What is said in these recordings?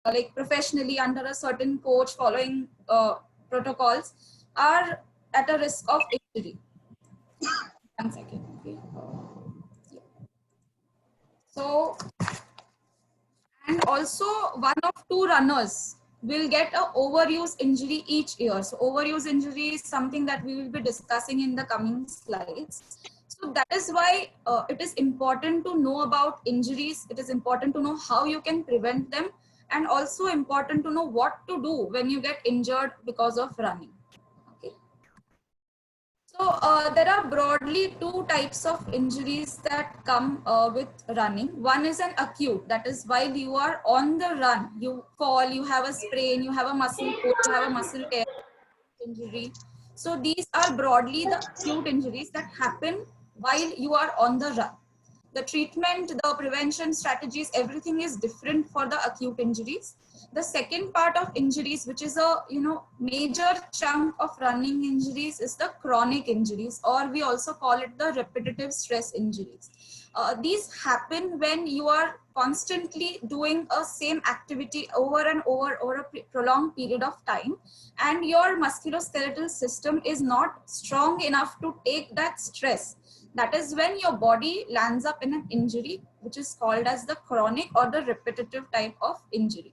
like professionally under a certain coach following protocols are at a risk of injury. 1 second. Okay. Yeah. So, and also one of two runners will get a overuse injury each year. So overuse injury is something that we will be discussing in the coming slides. So that is why it is important to know about injuries. It is important to know how you can prevent them, and also important to know what to do when you get injured because of running. Okay. So there are broadly two types of injuries that come with running. One is an acute, that is while you are on the run, you fall, you have a sprain, you have a muscle pull, you have a muscle tear injury. So these are broadly the acute injuries that happen while you are on the run. The treatment, the prevention strategies, everything is different for the acute injuries. The second part of injuries, which is a major chunk of running injuries, is the chronic injuries, or we also call it the repetitive stress injuries. These happen when you are constantly doing a same activity over and over a prolonged period of time, and your musculoskeletal system is not strong enough to take that stress. That is when your body lands up in an injury, which is called as the chronic or the repetitive type of injury.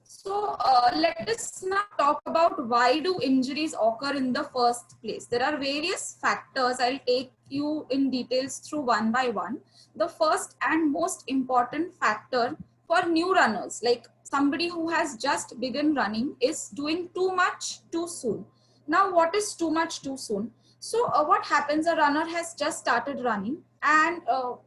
So let us now talk about why do injuries occur in the first place. There are various factors. I'll take you in details through one by one. The first and most important factor for new runners, like somebody who has just begun running, is doing too much too soon. Now, what is too much too soon? So what happens, a runner has just started running, and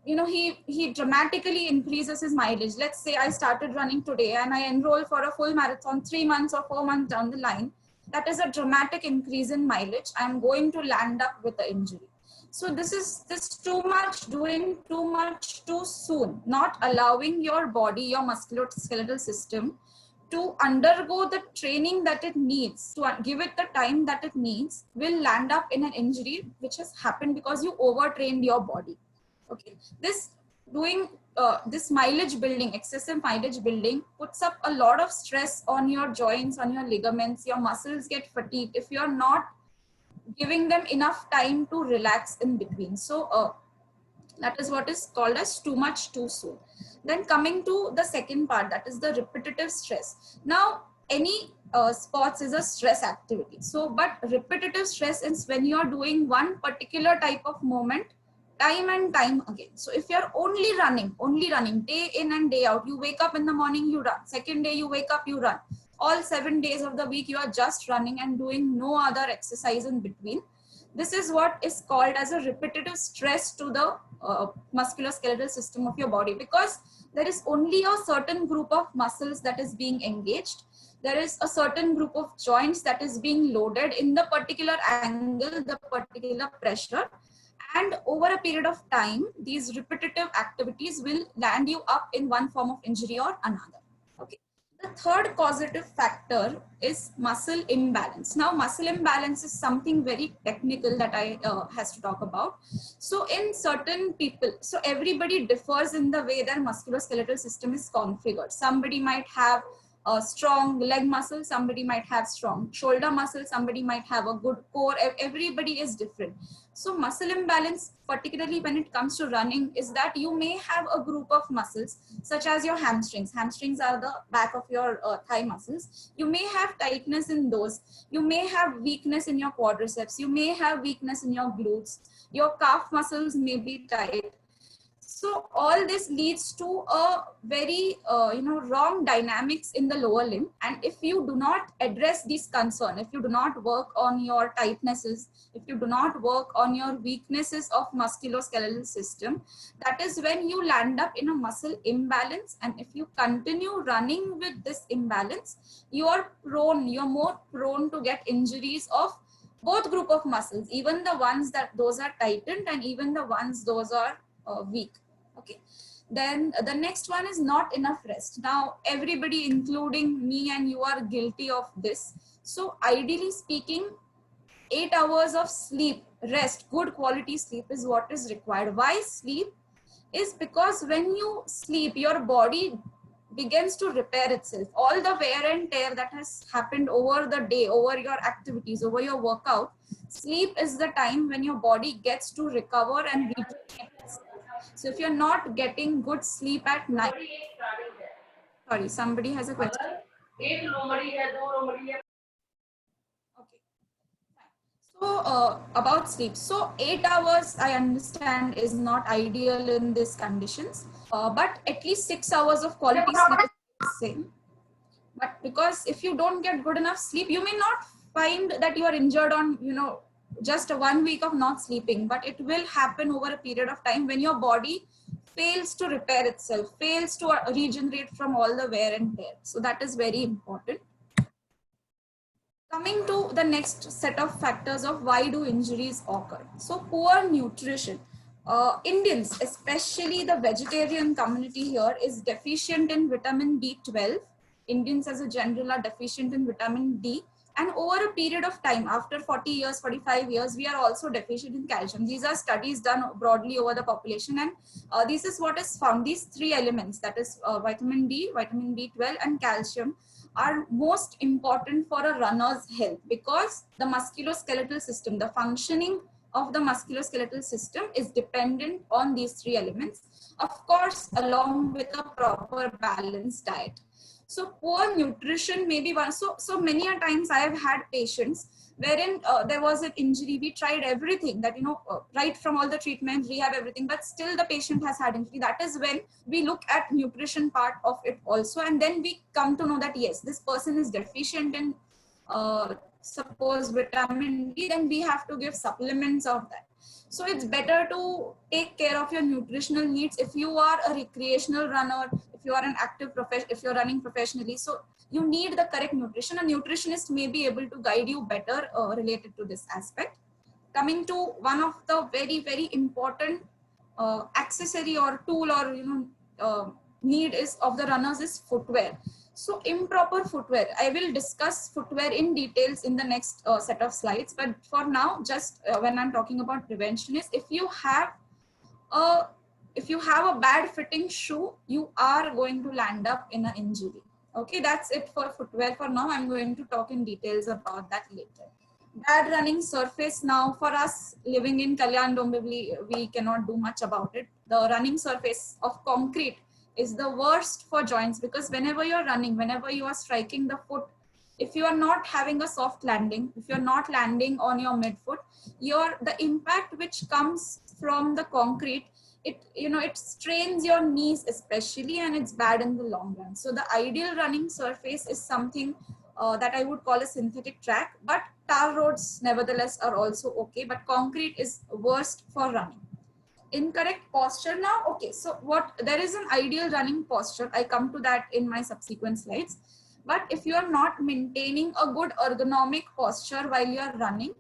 he dramatically increases his mileage. Let's say I started running today and I enroll for a full marathon 3 months or 4 months down the line. That is a dramatic increase in mileage. I'm going to land up with an injury. So this too much, doing too much too soon, not allowing your body, your musculoskeletal system, to undergo the training that it needs, to give it the time that it needs, will land up in an injury which has happened because you overtrained your body. Okay, this doing this mileage building, excessive mileage building, puts up a lot of stress on your joints, on your ligaments. Your muscles get fatigued if you're not giving them enough time to relax in between. So that is what is called as too much too soon. Then coming to the second part, that is the repetitive stress. Now any sports is a stress activity, so but repetitive stress is when you are doing one particular type of movement time and time again. So if you're only running day in and day out, you wake up in the morning, you run, second day you wake up, you run, all 7 days of the week you are just running and doing no other exercise in between, this is what is called as a repetitive stress to the musculoskeletal system of your body, because there is only a certain group of muscles that is being engaged. There is a certain group of joints that is being loaded in the particular angle, the particular pressure. And over a period of time, these repetitive activities will land you up in one form of injury or another. Okay. The third causative factor is muscle imbalance. Now, muscle imbalance is something very technical that I has to talk about. So in certain people, so everybody differs in the way their musculoskeletal system is configured. Somebody might have a strong leg muscle, somebody might have strong shoulder muscle, somebody might have a good core. Everybody is different. So muscle imbalance, particularly when it comes to running, is that you may have a group of muscles such as your hamstrings. Hamstrings are the back of your thigh muscles. You may have tightness in those. You may have weakness in your quadriceps. You may have weakness in your glutes. Your calf muscles may be tight. So all this leads to a very wrong dynamics in the lower limb. And if you do not address these concerns, if you do not work on your tightnesses, if you do not work on your weaknesses of musculoskeletal system, that is when you land up in a muscle imbalance. And if you continue running with this imbalance, you're more prone to get injuries of both group of muscles, even the ones that those are tightened and even the ones those are weak. Okay. Then the next one is not enough rest. Now everybody, including me and you, are guilty of this. So ideally speaking, 8 hours of sleep, rest, good quality sleep is what is required. Why sleep? Is because when you sleep, your body begins to repair itself. All the wear and tear that has happened over the day, over your activities, over your workout, sleep is the time when your body gets to recover and regenerate itself. So if you're not getting good sleep at night, sorry, somebody has a question. Okay. So about sleep, so 8 hours I understand is not ideal in these conditions, but at least 6 hours of quality sleep is the same. But because if you don't get good enough sleep, you may not find that you are injured on, just a 1 week of not sleeping, but it will happen over a period of time when your body fails to repair itself, fails to regenerate from all the wear and tear. So that is very important. Coming to the next set of factors of why do injuries occur. So poor nutrition. Indians, especially the vegetarian community here, is deficient in vitamin B12. Indians as a general are deficient in vitamin D. And over a period of time, after 40 years, 45 years, we are also deficient in calcium. These are studies done broadly over the population. And this is what is found. These three elements, that is vitamin D, vitamin B12, and calcium, are most important for a runner's health, because the musculoskeletal system, the functioning of the musculoskeletal system is dependent on these three elements, of course, along with a proper balanced diet. So poor nutrition may be one. So many a times I have had patients wherein there was an injury. We tried everything that, right from all the treatments, rehab, everything, but still the patient has had injury. That is when we look at nutrition part of it also. And then we come to know that, yes, this person is deficient in suppose vitamin D, then we have to give supplements of that. So it's better to take care of your nutritional needs if you are a recreational runner, if you are an active profession, if you're running professionally. So you need the correct nutrition. A nutritionist may be able to guide you better related to this aspect. Coming to one of the very, very important accessory or tool or need is of the runners is footwear. So improper footwear, I will discuss footwear in details in the next set of slides, but for now, just when I'm talking about prevention, is if you have a bad fitting shoe, you are going to land up in an injury. Okay, that's it for footwear for now. I'm going to talk in details about that later. Bad running surface. Now for us living in Kalyan Dombivli, we cannot do much about it. The running surface of concrete is the worst for joints, because whenever you're running, whenever you are striking the foot, if you are not having a soft landing, if you're not landing on your midfoot, the impact which comes from the concrete, it strains your knees especially, and it's bad in the long run. So the ideal running surface is something that I would call a synthetic track, but tar roads nevertheless are also okay, but concrete is worst for running. Incorrect posture. Now, okay, so there is an ideal running posture. I come to that in my subsequent slides. But if you are not maintaining a good ergonomic posture while you are running,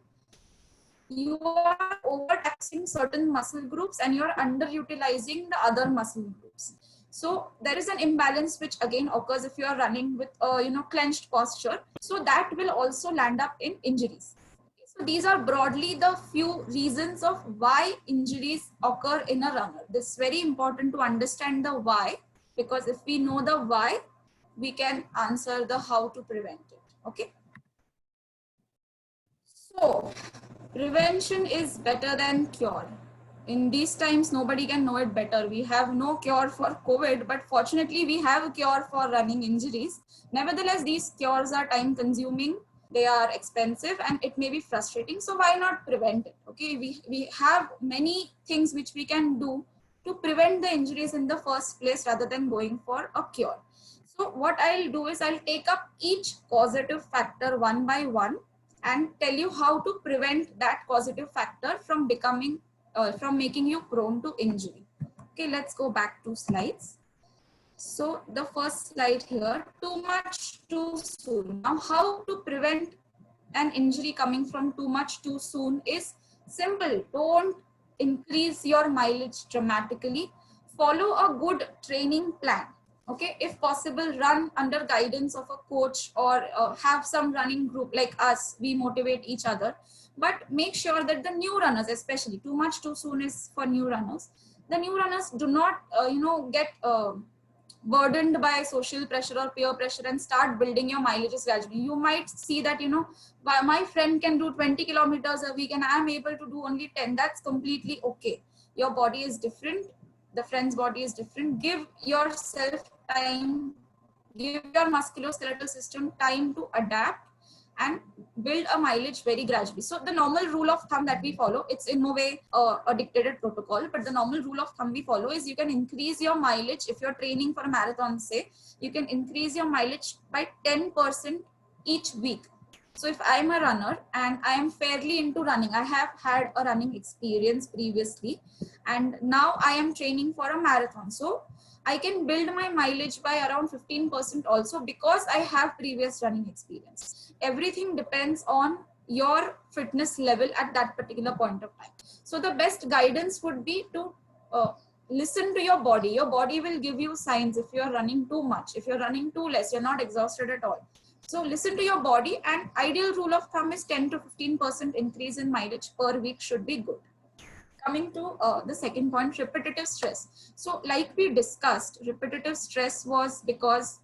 you are overtaxing certain muscle groups and you are underutilizing the other muscle groups. So there is an imbalance which again occurs if you are running with clenched posture. So that will also land up in injuries. So these are broadly the few reasons of why injuries occur in a runner. This is very important to understand the why, because if we know the why, we can answer the how to prevent it. Okay. So prevention is better than cure. In these times, nobody can know it better. We have no cure for COVID, but fortunately we have a cure for running injuries. Nevertheless, these cures are time consuming, they are expensive, and it may be frustrating. So why not prevent it? Okay, we have many things which we can do to prevent the injuries in the first place rather than going for a cure. So what I'll do is I'll take up each causative factor one by one and tell you how to prevent that causative factor from making you prone to injury. Okay, let's go back to slides. So the first slide here, too much too soon. Now how to prevent an injury coming from too much too soon is simple. Don't increase your mileage dramatically. Follow a good training plan. Okay, if possible, run under guidance of a coach or have some running group like us. We motivate each other, but make sure that the new runners, especially too much too soon is for new runners. The new runners do not, get burdened by social pressure or peer pressure and start building your mileages gradually. You might see that, you know, my friend can do 20 kilometers a week and I'm able to do only 10. That's completely okay. Your body is different. The friend's body is different. Give yourself time, give your musculoskeletal system time to adapt and build a mileage very gradually. So the normal rule of thumb that we follow, it's in no way a dictated protocol, but the normal rule of thumb we follow is you can increase your mileage. If you're training for a marathon, say, you can increase your mileage by 10% each week. So if I'm a runner and I am fairly into running, I have had a running experience previously, and now I am training for a marathon. So I can build my mileage by around 15% also, because I have previous running experience. Everything depends on your fitness level at that particular point of time. So the best guidance would be to listen to your body. Your body will give you signs if you're running too much, if you're running too less, you're not exhausted at all. So listen to your body, and ideal rule of thumb is 10 to 15% increase in mileage per week should be good. Coming to the second point, repetitive stress. So like we discussed, repetitive stress was because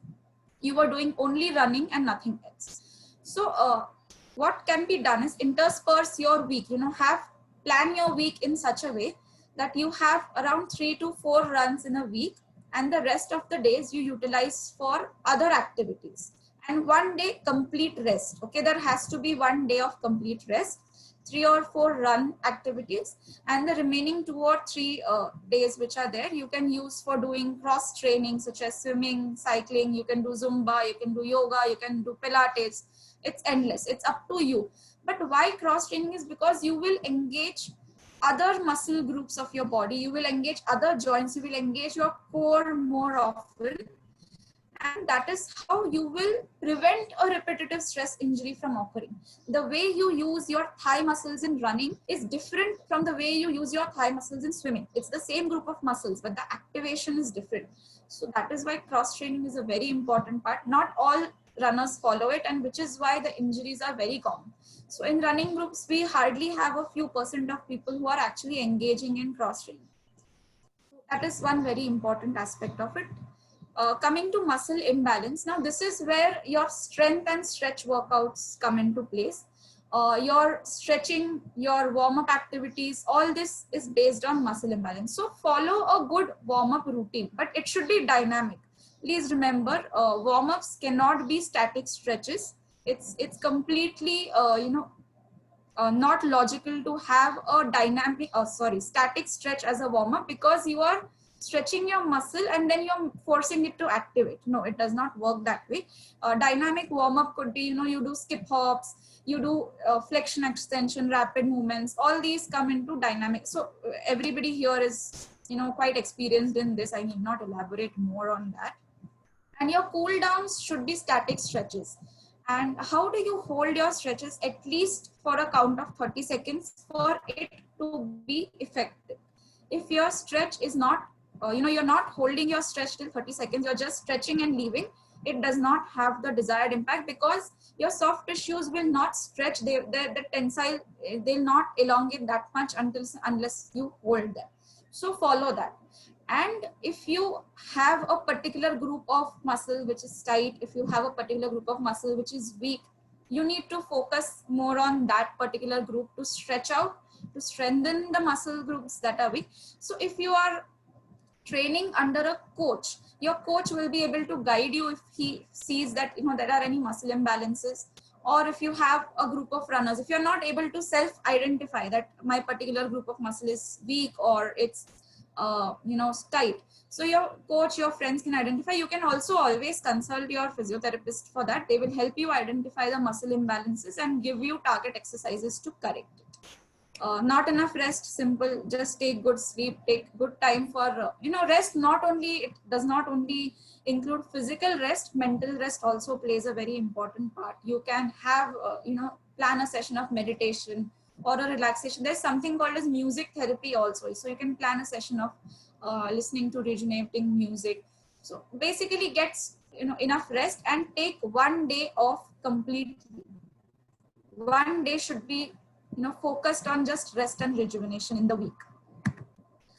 you were doing only running and nothing else. So what can be done is intersperse your week, you know, plan your week in such a way that you have around 3 to 4 runs in a week, and the rest of the days you utilize for other activities, and one day complete rest. Okay, there has to be one day of complete rest, 3 or 4 run activities, and the remaining 2 or 3 days which are there, you can use for doing cross training such as swimming, cycling. You can do Zumba, you can do yoga, you can do Pilates. It's endless, it's up to you. But why cross training is because you will engage other muscle groups of your body, you will engage other joints, you will engage your core more often, and that is how you will prevent a repetitive stress injury from occurring. The way you use your thigh muscles in running is different from the way you use your thigh muscles in swimming. It's the same group of muscles, but the activation is different. So that is why cross training is a very important part. Not all runners follow it, and which is why the injuries are very common. So in running groups, we hardly have a few % of people who are actually engaging in cross training. That is one very important aspect of it. Coming to muscle imbalance, now this is where your strength and stretch workouts come into place. Your stretching, your warm-up activities, all this is based on muscle imbalance. So follow a good warm-up routine, but it should be dynamic. Please remember, warm-ups cannot be static stretches. It's completely not logical to have a static stretch as a warm-up, because you are stretching your muscle and then you're forcing it to activate. No, it does not work that way. Dynamic warm-up could be, you do skip hops, you do flexion extension, rapid movements. All these come into dynamic. So everybody here is quite experienced in this. I need not elaborate more on that. And your cool downs should be static stretches. And how do you hold your stretches? At least for a count of 30 seconds for it to be effective. If your stretch is not, you're not holding your stretch till 30 seconds, you're just stretching and leaving, it does not have the desired impact, because your soft tissues will not stretch, the tensile, they'll not elongate that much unless you hold them. So follow that. And if you have a particular group of muscle which is tight, if you have a particular group of muscle which is weak, you need to focus more on that particular group to stretch out, to strengthen the muscle groups that are weak. So if you are training under a coach, your coach will be able to guide you if he sees that there are any muscle imbalances. Or if you have a group of runners, if you're not able to self-identify that my particular group of muscle is weak or it's tight, so your coach, your friends can identify. You can also always consult your physiotherapist for that. They will help you identify the muscle imbalances and give you target exercises to correct it. Not enough rest, simple, just take good sleep, take good time for rest. It does not only include physical rest, mental rest also plays a very important part. You can have plan a session of meditation or a relaxation. There's something called as music therapy also, so you can plan a session of listening to rejuvenating music. So basically get enough rest and take one day off completely. One day should be focused on just rest and rejuvenation in the week.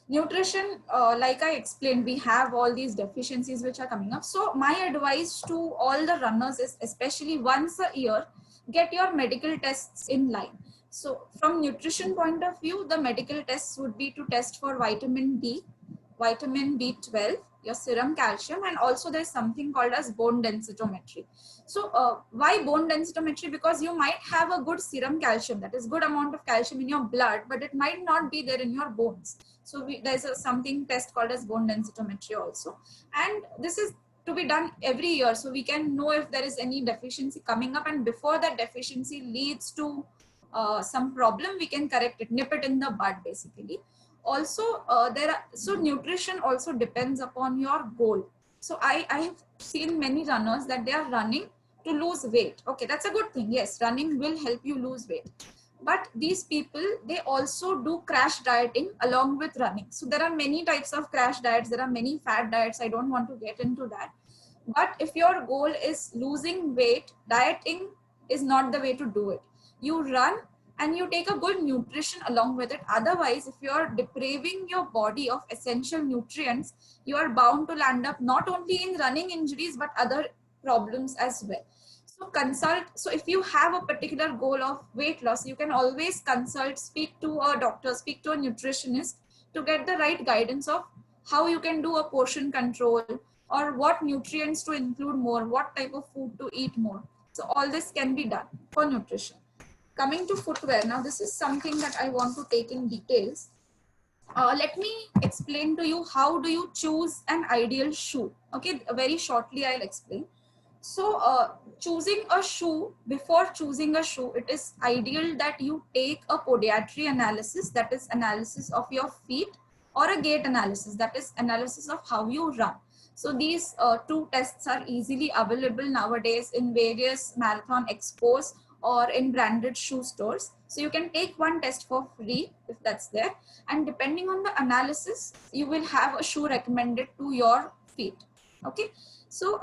Nutrition, like I explained, we have all these deficiencies which are coming up. So my advice to all the runners is, especially once a year, get your medical tests in line. So from nutrition point of view, the medical tests would be to test for vitamin D, vitamin B12, your serum calcium, and also there's something called as bone densitometry. So why bone densitometry? Because you might have a good serum calcium, that is good amount of calcium in your blood, but it might not be there in your bones. So there's something test called as bone densitometry also. And this is to be done every year. So we can know if there is any deficiency coming up, and before that deficiency leads to some problem, we can correct it, nip it in the bud basically. Also, so nutrition also depends upon your goal. So I have seen many runners that they are running to lose weight. Okay, that's a good thing. Yes, running will help you lose weight. But these people, they also do crash dieting along with running. So there are many types of crash diets. There are many fad diets. I don't want to get into that. But if your goal is losing weight, dieting is not the way to do it. You run and you take a good nutrition along with it. Otherwise, if you're depriving your body of essential nutrients, you are bound to land up not only in running injuries, but other problems as well. So consult. So if you have a particular goal of weight loss, you can always consult, speak to a doctor, speak to a nutritionist to get the right guidance of how you can do a portion control, or what nutrients to include more, what type of food to eat more. So all this can be done for nutrition. Coming to footwear, now this is something that I want to take in details. Let me explain to you how do you choose an ideal shoe. Okay, very shortly I'll explain. So choosing a shoe, before choosing a shoe, it is ideal that you take a podiatry analysis, that is analysis of your feet, or a gait analysis, that is analysis of how you run. So these two tests are easily available nowadays in various marathon expos or in branded shoe stores. So you can take one test for free if that's there. And depending on the analysis, you will have a shoe recommended to your feet. Okay. So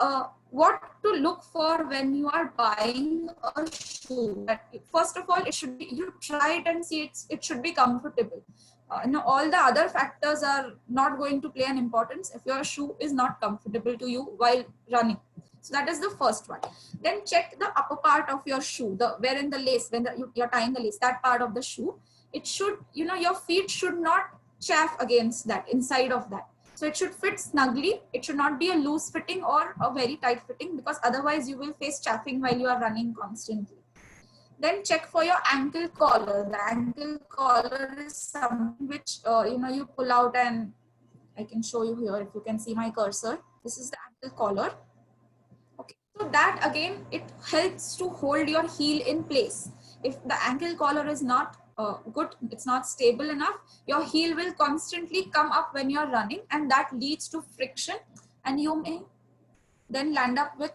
what to look for when you are buying a shoe? First of all, it should be, you try it and see it should be comfortable. All the other factors are not going to play an importance if your shoe is not comfortable to you while running. So that is the first one. Then check the upper part of your shoe, the wherein the lace, when you're tying the lace, that part of the shoe, it should, your feet should not chafe against that, inside of that. So it should fit snugly. It should not be a loose fitting or a very tight fitting, because otherwise you will face chafing while you are running constantly. Then check for your ankle collar. The ankle collar is something which, you pull out, and I can show you here if you can see my cursor. This is the ankle collar. Okay, so that again, it helps to hold your heel in place. If the ankle collar is not good, it's not stable enough, your heel will constantly come up when you're running, and that leads to friction, and you may then land up with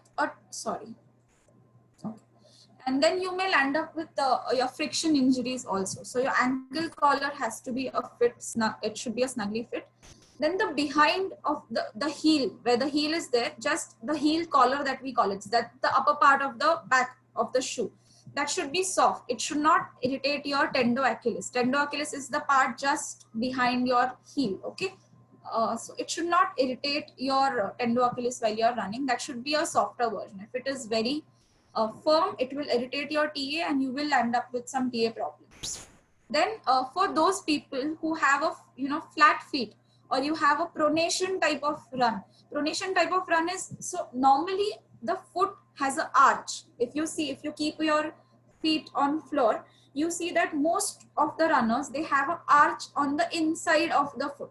and then you may land up with your friction injuries also. So your ankle collar has to be a fit, it should be a snugly fit. Then the behind of the heel, where the heel is there, just the heel collar that we call it, that the upper part of the back of the shoe, that should be soft. It should not irritate your tendo Achilles. Tendo Achilles is the part just behind your heel. Okay. So it should not irritate your tendo Achilles while you're running. That should be a softer version. If it is very firm, it will irritate your TA and you will end up with some TA problems. Then for those people who have a flat feet, or you have a pronation type of run. Pronation type of run is, so normally the foot has an arch. If you keep your feet on floor, you see that most of the runners, they have an arch on the inside of the foot.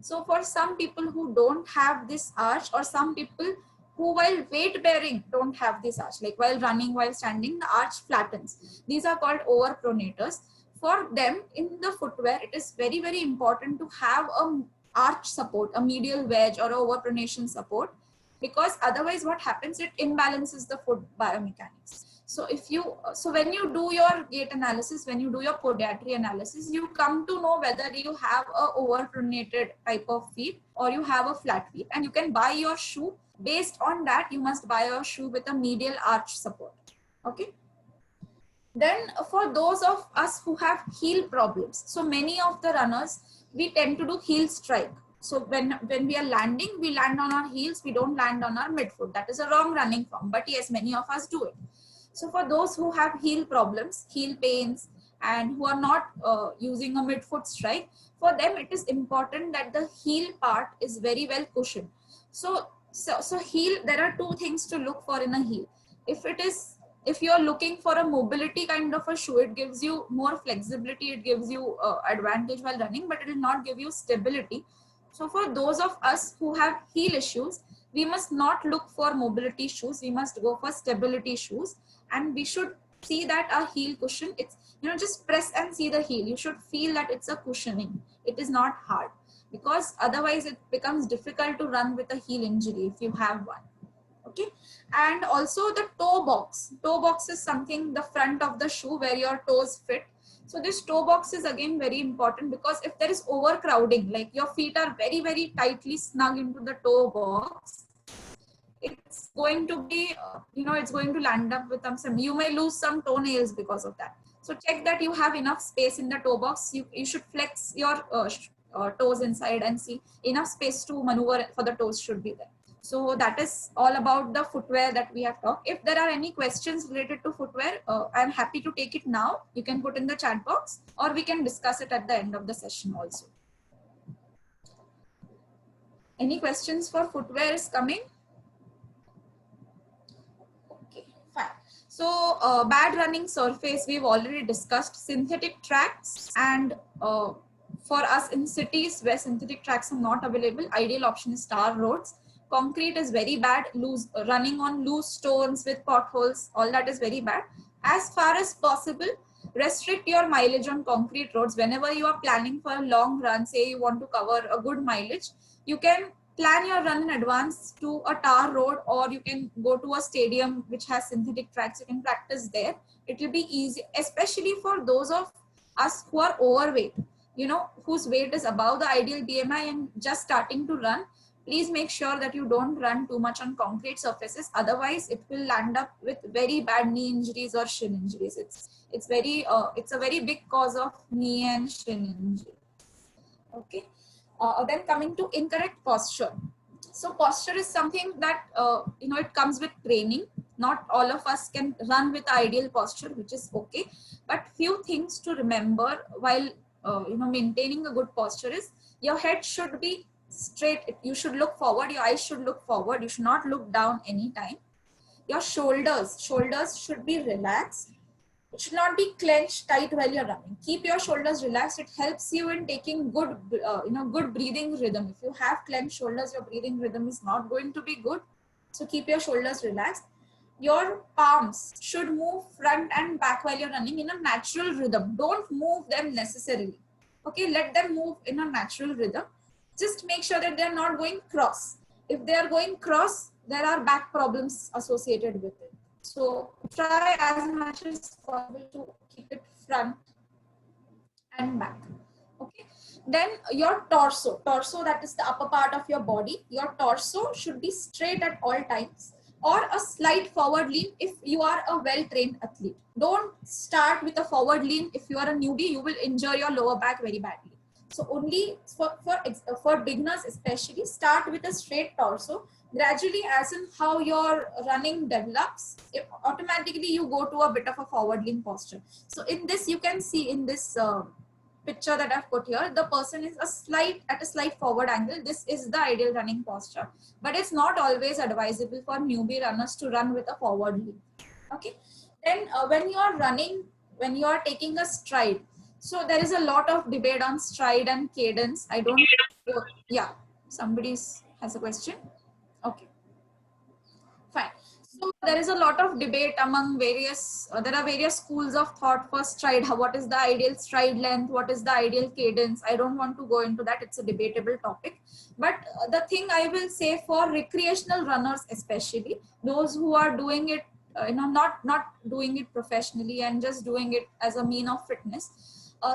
So for some people who don't have this arch, or some people who while weight bearing don't have this arch, like while running, while standing, the arch flattens. These are called overpronators. For them, in the footwear, it is very, very important to have a arch support, a medial wedge or a overpronation support, because otherwise what happens, it imbalances the foot biomechanics. So when you do your gait analysis, when you do your podiatry analysis, you come to know whether you have a overpronated type of feet or you have a flat feet, and you can buy your shoe based on that. You must buy a shoe with a medial arch support. Okay. Then for those of us who have heel problems, so many of the runners, we tend to do heel strike. So when we are landing, we land on our heels, we don't land on our midfoot. That is a wrong running form, but yes, many of us do it. So for those who have heel problems, heel pains, and who are not using a midfoot strike, for them it is important that the heel part is very well cushioned. So heel, there are two things to look for in a heel. If you're looking for a mobility kind of a shoe, it gives you more flexibility, it gives you advantage while running, but it will not give you stability. So for those of us who have heel issues, we must not look for mobility shoes, we must go for stability shoes. And we should see that our heel cushion, it's, just press and see the heel. You should feel that it's a cushioning, it is not hard, because otherwise it becomes difficult to run with a heel injury if you have one. Okay. And also the toe box is something, the front of the shoe where your toes fit. So this toe box is again very important, because if there is overcrowding, like your feet are very, very tightly snug into the toe box, it's going to be, it's going to land up with some, you may lose some toenails because of that. So check that you have enough space in the toe box. You should flex your toes inside and see enough space to maneuver for the toes should be there. So that is all about the footwear that we have talked. If there are any questions related to footwear, I'm happy to take it now. You can put in the chat box, or we can discuss it at the end of the session also. Any questions for footwear is coming? Okay, fine. So bad running surface, we've already discussed synthetic tracks, and for us in cities where synthetic tracks are not available, ideal option is tar roads. Concrete is very bad, running on loose stones with potholes, all that is very bad. As far as possible, restrict your mileage on concrete roads. Whenever you are planning for a long run, say you want to cover a good mileage, you can plan your run in advance to a tar road, or you can go to a stadium which has synthetic tracks. You can practice there. It will be easy, especially for those of us who are overweight, whose weight is above the ideal BMI and just starting to run. Please make sure that you don't run too much on concrete surfaces. Otherwise, it will land up with very bad knee injuries or shin injuries. It's a very big cause of knee and shin injury. Okay. Then coming to incorrect posture. So posture is something that it comes with training. Not all of us can run with ideal posture, which is okay. But few things to remember while maintaining a good posture is your head should be straight. You should look forward. Your eyes should look forward. You should not look down anytime. Your shoulders should be relaxed. It should not be clenched tight while you're running. Keep your shoulders relaxed. It helps you in taking good, good breathing rhythm. If you have clenched shoulders, your breathing rhythm is not going to be good. So keep your shoulders relaxed. Your palms should move front and back while you're running in a natural rhythm. Don't move them necessarily. Okay, let them move in a natural rhythm. Just make sure that they're not going cross. If they are going cross, there are back problems associated with it. So try as much as possible to keep it front and back. Okay. Then your torso, that is the upper part of your body. Your torso should be straight at all times, or a slight forward lean if you are a well-trained athlete. Don't start with a forward lean. If you are a newbie, you will injure your lower back very badly. So only for beginners especially, start with a straight torso. Gradually, as in how your running develops, automatically you go to a bit of a forward lean posture. So in this, you can see in this picture that I've put here, the person is at a slight forward angle. This is the ideal running posture, but it's not always advisable for newbie runners to run with a forward lean. Okay. Then when you are running, when you are taking a stride, so there is a lot of debate on stride and cadence. I don't, yeah, somebody has a question. Okay, fine. So there is a lot of debate among various, there are various schools of thought for stride. What is the ideal stride length? What is the ideal cadence? I don't want to go into that. It's a debatable topic. But the thing I will say for recreational runners, especially those who are doing it, not doing it professionally and just doing it as a mean of fitness,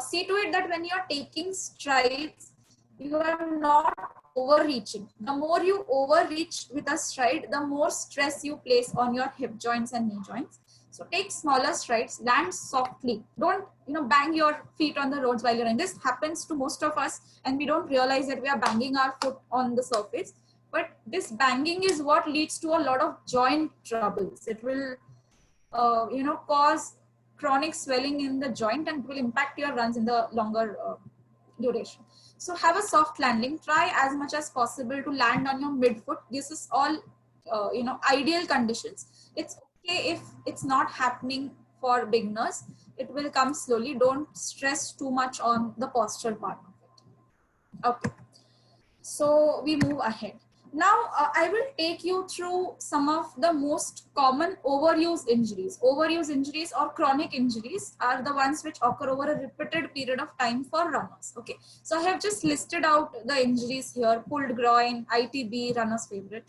see to it that when you're taking strides, you are not overreaching. The more you overreach with a stride, the more stress you place on your hip joints and knee joints. So take smaller strides, land softly. Don't, bang your feet on the roads while you're running. This happens to most of us and we don't realize that we are banging our foot on the surface. But this banging is what leads to a lot of joint troubles. It will, cause chronic swelling in the joint and will impact your runs in the longer duration. So have a soft landing. Try as much as possible to land on your midfoot. This is all, ideal conditions. It's okay if it's not happening for beginners. It will come slowly. Don't stress too much on the posture part of it. Okay. So we move ahead. Now I will take you through some of the most common overuse injuries. Overuse injuries or chronic injuries are the ones which occur over a repeated period of time for runners. Okay, so I have just listed out the injuries here: pulled groin, ITB, runner's favorite,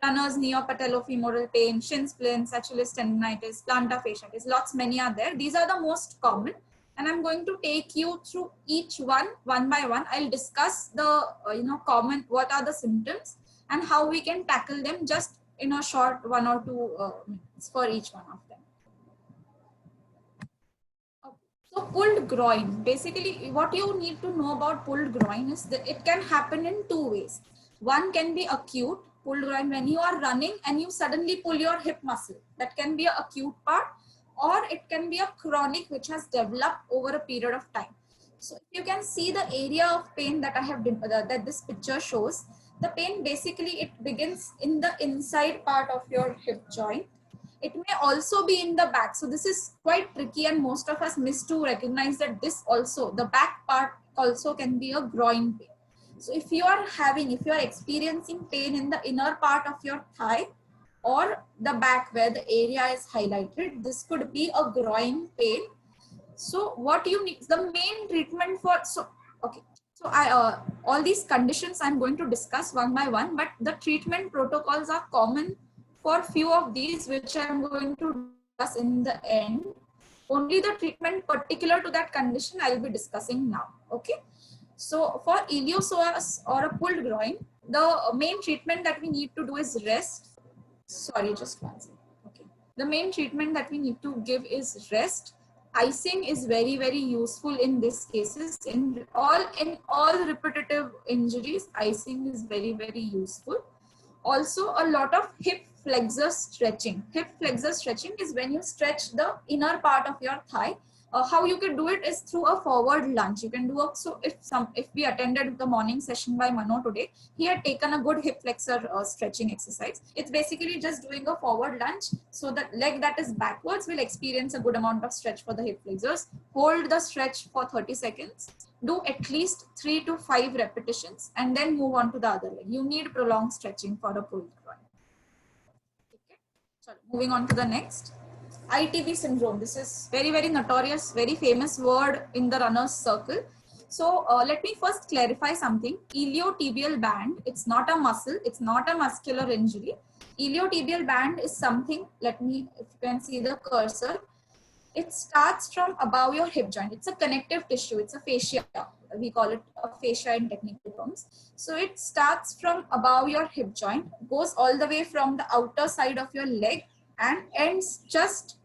runner's knee or patellofemoral pain, shin splints, Achilles tendonitis, plantar fasciitis. Lots, many are there. These are the most common. And I'm going to take you through each one by one. I'll discuss the common, what are the symptoms and how we can tackle them just in a short 1 or 2 minutes for each one of them. Okay. So pulled groin, basically what you need to know about pulled groin is that it can happen in 2 ways. One can be acute pulled groin, when you are running and you suddenly pull your hip muscle. That can be an acute part, or it can be a chronic which has developed over a period of time. So if you can see the area of pain that I have that this picture shows, the pain basically it begins in the inside part of your hip joint. It may also be in the back. So this is quite tricky and most of us miss to recognize that this also, the back part also can be a groin pain. So if you are experiencing pain in the inner part of your thigh or the back where the area is highlighted, this could be a groin pain. So what you need, the main treatment for, all these conditions I'm going to discuss one by one, but the treatment protocols are common for few of these, which I'm going to discuss in the end. Only the treatment particular to that condition I'll be discussing now. Okay. So for iliopsoas or a pulled groin, the main treatment that we need to do is rest. Sorry, just one second. Okay. The main treatment that we need to give is rest. Icing is very, very useful in these cases. In all repetitive injuries, icing is very, very useful. Also, a lot of hip flexor stretching. Hip flexor stretching is when you stretch the inner part of your thigh. How you can do it is through a forward lunge. You can do so if we attended the morning session by Mano today, he had taken a good hip flexor stretching exercise. It's basically just doing a forward lunge, so the leg that is backwards will experience a good amount of stretch for the hip flexors. Hold the stretch for 30 seconds. Do at least 3 to 5 repetitions and then move on to the other leg. You need prolonged stretching for a pulled groin. Okay. So moving on to the next. ITB syndrome. This is very, very notorious, very famous word in the runner's circle. So let me first clarify something. Iliotibial band, it's not a muscle, it's not a muscular injury. Iliotibial band is something, if you can see the cursor, it starts from above your hip joint. It's a connective tissue, it's a fascia. We call it a fascia in technical terms. So it starts from above your hip joint, goes all the way from the outer side of your leg and ends just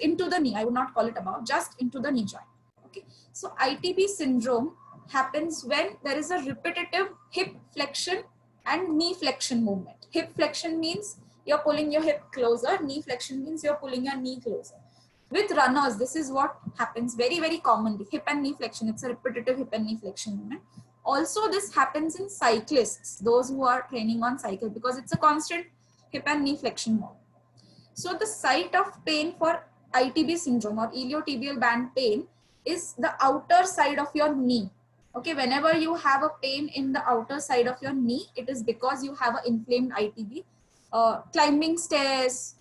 into the knee. I would not call it above, just into the knee joint. Okay. So ITB syndrome happens when there is a repetitive hip flexion and knee flexion movement. Hip flexion means you're pulling your hip closer. Knee flexion means you're pulling your knee closer. With runners, this is what happens very, very commonly. Hip and knee flexion. It's a repetitive hip and knee flexion movement. Also, this happens in cyclists, those who are training on cycle, because it's a constant hip and knee flexion movement. So the site of pain for ITB syndrome or iliotibial band pain is the outer side of your knee. Okay, whenever you have a pain in the outer side of your knee, it is because you have an inflamed ITB. Climbing stairs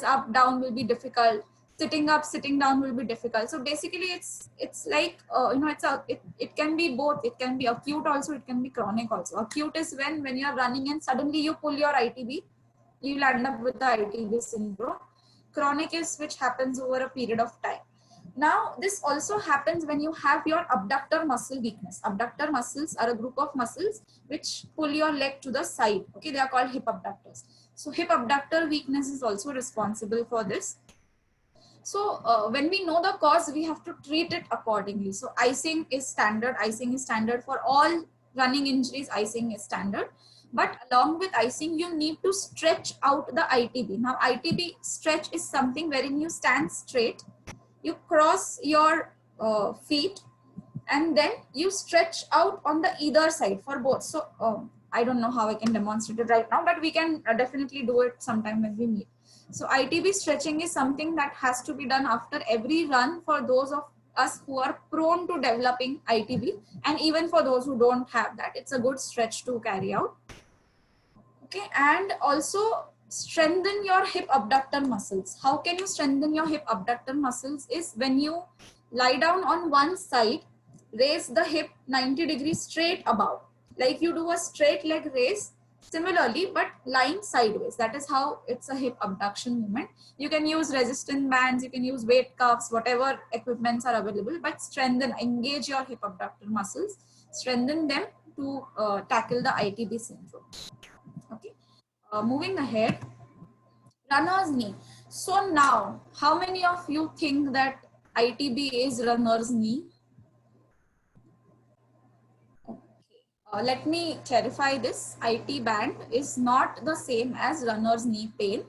up, down will be difficult. Sitting up, sitting down will be difficult. So basically, it's like it can be both. It can be acute also. It can be chronic also. Acute is when you are running and suddenly you pull your ITB. You will end up with the ITB syndrome. Chronic is which happens over a period of time. Now, this also happens when you have your abductor muscle weakness. Abductor muscles are a group of muscles which pull your leg to the side. Okay, they are called hip abductors. So hip abductor weakness is also responsible for this. So when we know the cause, we have to treat it accordingly. So icing is standard. Icing is standard for all running injuries. Icing is standard. But along with icing, you need to stretch out the ITB. Now ITB stretch is something wherein you stand straight, you cross your feet, and then you stretch out on the either side for both. So I don't know how I can demonstrate it right now, but we can definitely do it sometime when we meet. So ITB stretching is something that has to be done after every run for those of us who are prone to developing ITB, and even for those who don't have that, it's a good stretch to carry out. Okay, and also strengthen your hip abductor muscles. How can you strengthen your hip abductor muscles is when you lie down on one side, raise the hip 90 degrees straight above, like you do a straight leg raise, similarly but lying sideways. That is how it's a hip abduction movement. You can use resistance bands, you can use weight cuffs, whatever equipments are available, but strengthen, engage your hip abductor muscles, strengthen them to tackle the ITB syndrome. Okay, moving ahead, runner's knee. So now, how many of you think that ITB is runner's knee? Let me clarify this. IT band is not the same as runner's knee pain.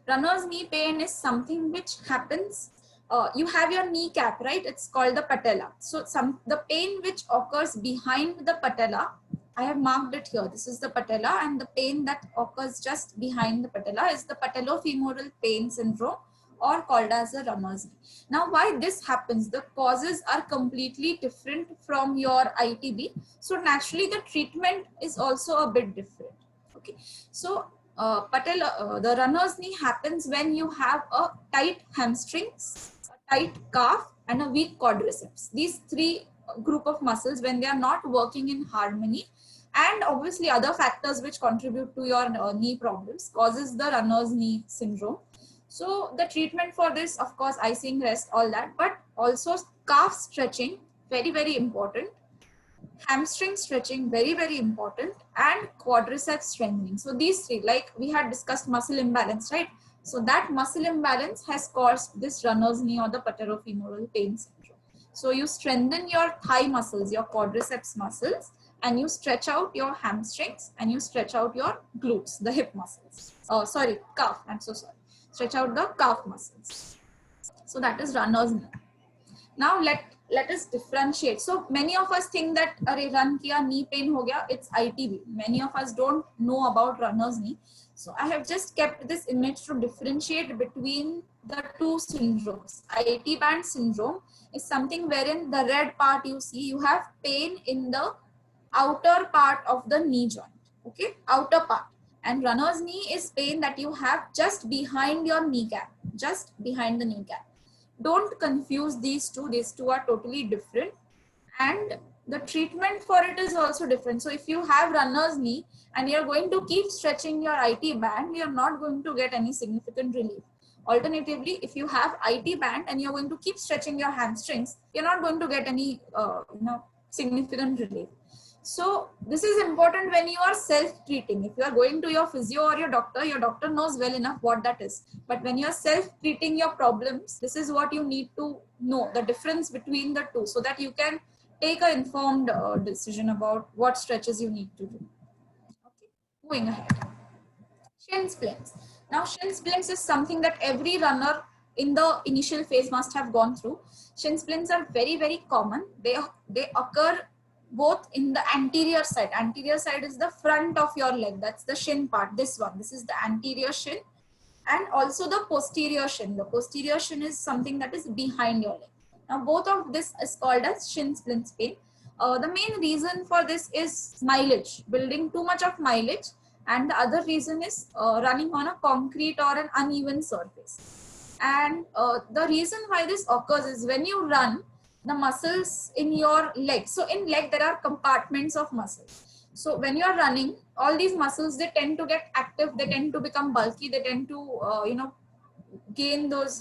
Runner's knee pain is something which happens, you have your kneecap, right? It's called the patella. So the pain which occurs behind the patella, I have marked it here. This is the patella, and the pain that occurs just behind the patella is the patellofemoral pain syndrome, or called as a runner's knee. Now, why this happens? The causes are completely different from your ITB. So naturally, the treatment is also a bit different. Okay. So the runner's knee happens when you have a tight hamstrings, a tight calf, and a weak quadriceps. These three group of muscles, when they are not working in harmony, and obviously other factors which contribute to your knee problems, causes the runner's knee syndrome. So the treatment for this, of course, icing, rest, all that, but also calf stretching, very, very important. Hamstring stretching, very, very important, and quadriceps strengthening. So these three, like we had discussed muscle imbalance, right? So that muscle imbalance has caused this runner's knee or the patellofemoral pain syndrome. So you strengthen your thigh muscles, your quadriceps muscles, and you stretch out your hamstrings, and you stretch out your glutes, the hip muscles. Sorry, calf, I'm so sorry. Stretch out the calf muscles. So that is runner's knee. Now let us differentiate. So many of us think that arey run kiya, knee pain ho gaya, it's ITB. Many of us don't know about runner's knee. So I have just kept this image to differentiate between the two syndromes. IT band syndrome is something wherein the red part you see, you have pain in the outer part of the knee joint. Okay, outer part. And runner's knee is pain that you have just behind your kneecap, just behind the kneecap. Don't confuse these two. These two are totally different. And the treatment for it is also different. So if you have runner's knee and you're going to keep stretching your IT band, you're not going to get any significant relief. Alternatively, if you have IT band and you're going to keep stretching your hamstrings, you're not going to get any significant relief. So this is important when you are self-treating. If you are going to your physio or your doctor knows well enough what that is. But when you are self-treating your problems, this is what you need to know, the difference between the two, so that you can take an informed decision about what stretches you need to do. Okay, moving ahead. Shin splints. Now shin splints is something that every runner in the initial phase must have gone through. Shin splints are very, very common. They occur both in the anterior side. Anterior side is the front of your leg. That's the shin part. This one. This is the anterior shin. And also the posterior shin. The posterior shin is something that is behind your leg. Now both of this is called as shin splints pain. The main reason for this is mileage, building too much of mileage. And the other reason is running on a concrete or an uneven surface. And the reason why this occurs is when you run, the muscles in your leg. So in leg, there are compartments of muscles. So when you're running, all these muscles, they tend to get active. They tend to become bulky. They tend to, gain those,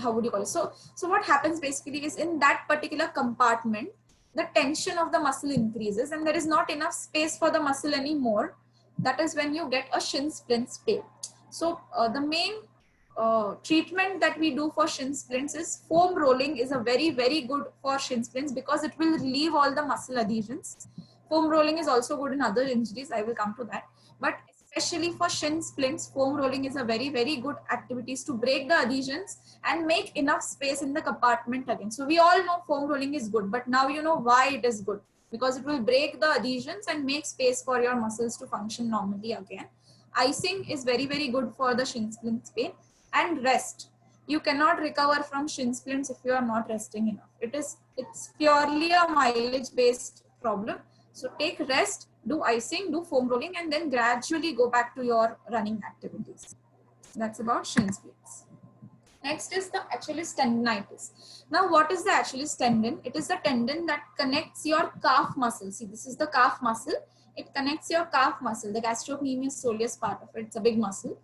how would you call it? So what happens basically is in that particular compartment, the tension of the muscle increases and there is not enough space for the muscle anymore that is when you get a shin splints pain. So the main treatment that we do for shin splints is foam rolling is a very good for shin splints because it will relieve all the muscle adhesions. Foam rolling is also good in other injuries. I will come to that. But especially for shin splints, foam rolling is a very good activities to break the adhesions and make enough space in the compartment again. So we all know foam rolling is good, but now you know why it is good, because it will break the adhesions and make space for your muscles to function normally again. Icing is very good for the shin splints pain. And rest. You cannot recover from shin splints if you are not resting enough. It's purely a mileage based problem. So take rest, do icing, do foam rolling, and then gradually go back to your running activities. That's about shin splints. Next is the Achilles tendinitis. Now, what is the Achilles tendon? It is the tendon that connects your calf muscle. See, this is the calf muscle. It connects your calf muscle, the gastrocnemius soleus part of it. It's a big muscle.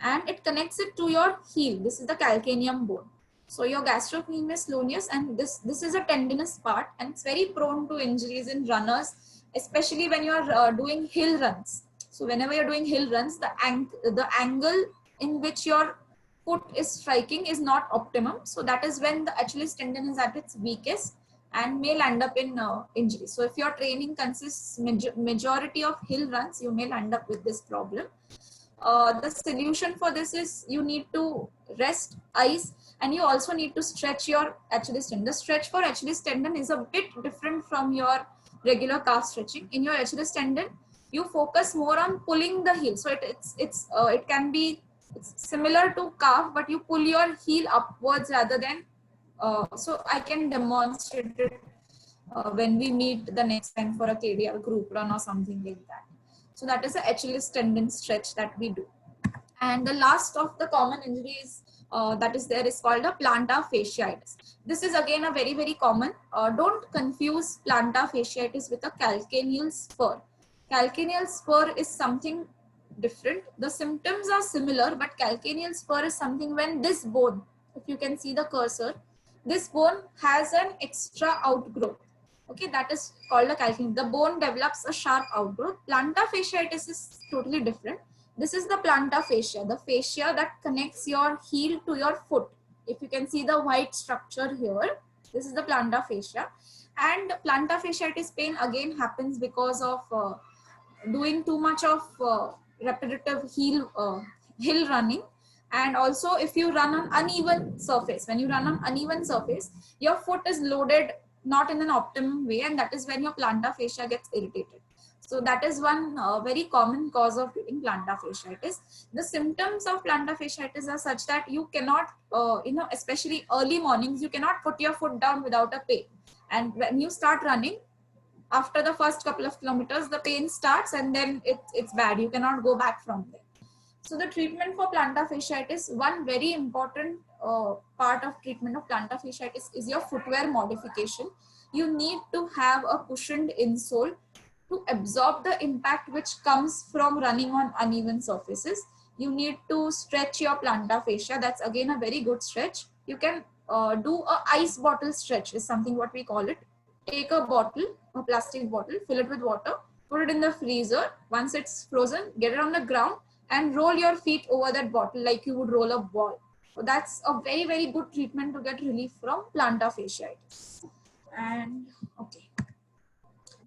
And it connects it to your heel. This is the calcaneum bone. So your gastrocnemius soleus, and this is a tendinous part, and it's very prone to injuries in runners, especially when you are doing hill runs. So whenever you're doing hill runs, the angle in which your foot is striking is not optimum. So that is when the Achilles tendon is at its weakest and may land up in injury. So if your training consists majority of hill runs, you may land up with this problem. The solution for this is you need to rest, ice, and you also need to stretch your Achilles tendon. The stretch for Achilles tendon is a bit different from your regular calf stretching. In your Achilles tendon, you focus more on pulling the heel. So it can be similar to calf, but you pull your heel upwards rather than. So I can demonstrate it when we meet the next time for a KDR group run or something like that. So that is the Achilles tendon stretch that we do. And the last of the common injuries that is there is called a plantar fasciitis. This is again a very common. Don't confuse plantar fasciitis with a calcaneal spur. Calcaneal spur is something different. The symptoms are similar, but calcaneal spur is something when this bone, if you can see the cursor, this bone has an extra outgrowth. Okay, that is called a calcaneal. The bone develops a sharp outgrowth. Plantar fasciitis is totally different. This is the plantar fascia, the fascia that connects your heel to your foot. If you can see the white structure here, this is the plantar fascia. And plantar fasciitis pain again happens because of doing too much of repetitive hill running. And also if you run on uneven surface, when you run on uneven surface, your foot is loaded not in an optimum way, and that is when your plantar fascia gets irritated. So that is one very common cause of getting plantar fasciitis. The symptoms of plantar fasciitis are such that you cannot, especially early mornings, you cannot put your foot down without a pain. And when you start running, after the first couple of kilometers, the pain starts and then it's bad. You cannot go back from there. So the treatment for plantar fasciitis, one very important part of treatment of plantar fasciitis is your footwear modification. You need to have a cushioned insole to absorb the impact which comes from running on uneven surfaces. You need to stretch your plantar fascia. That's again a very good stretch. You can do a ice bottle stretch is something what we call it. Take a bottle, a plastic bottle, fill it with water, put it in the freezer. Once it's frozen, get it on the ground and roll your feet over that bottle like you would roll a ball. So that's a very good treatment to get relief from plantar fasciitis. And okay,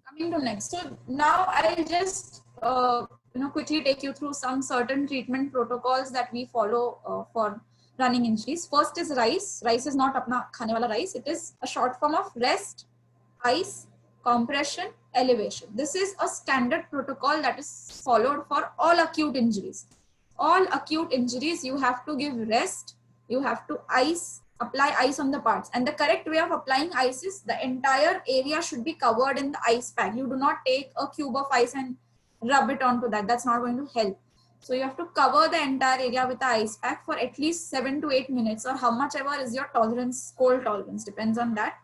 coming to next. So now I'll just quickly take you through some certain treatment protocols that we follow for running injuries. First is RICE. RICE is not apna khane wala rice. It is a short form of rest, ice, compression, elevation. This is a standard protocol that is followed for all acute injuries. All acute injuries, you have to give rest, you have to apply ice on the parts. And the correct way of applying ice is the entire area should be covered in the ice pack. You do not take a cube of ice and rub it onto that. That's not going to help. So you have to cover the entire area with the ice pack for at least 7 to 8 minutes, or how much ever is your tolerance, cold tolerance, depends on that.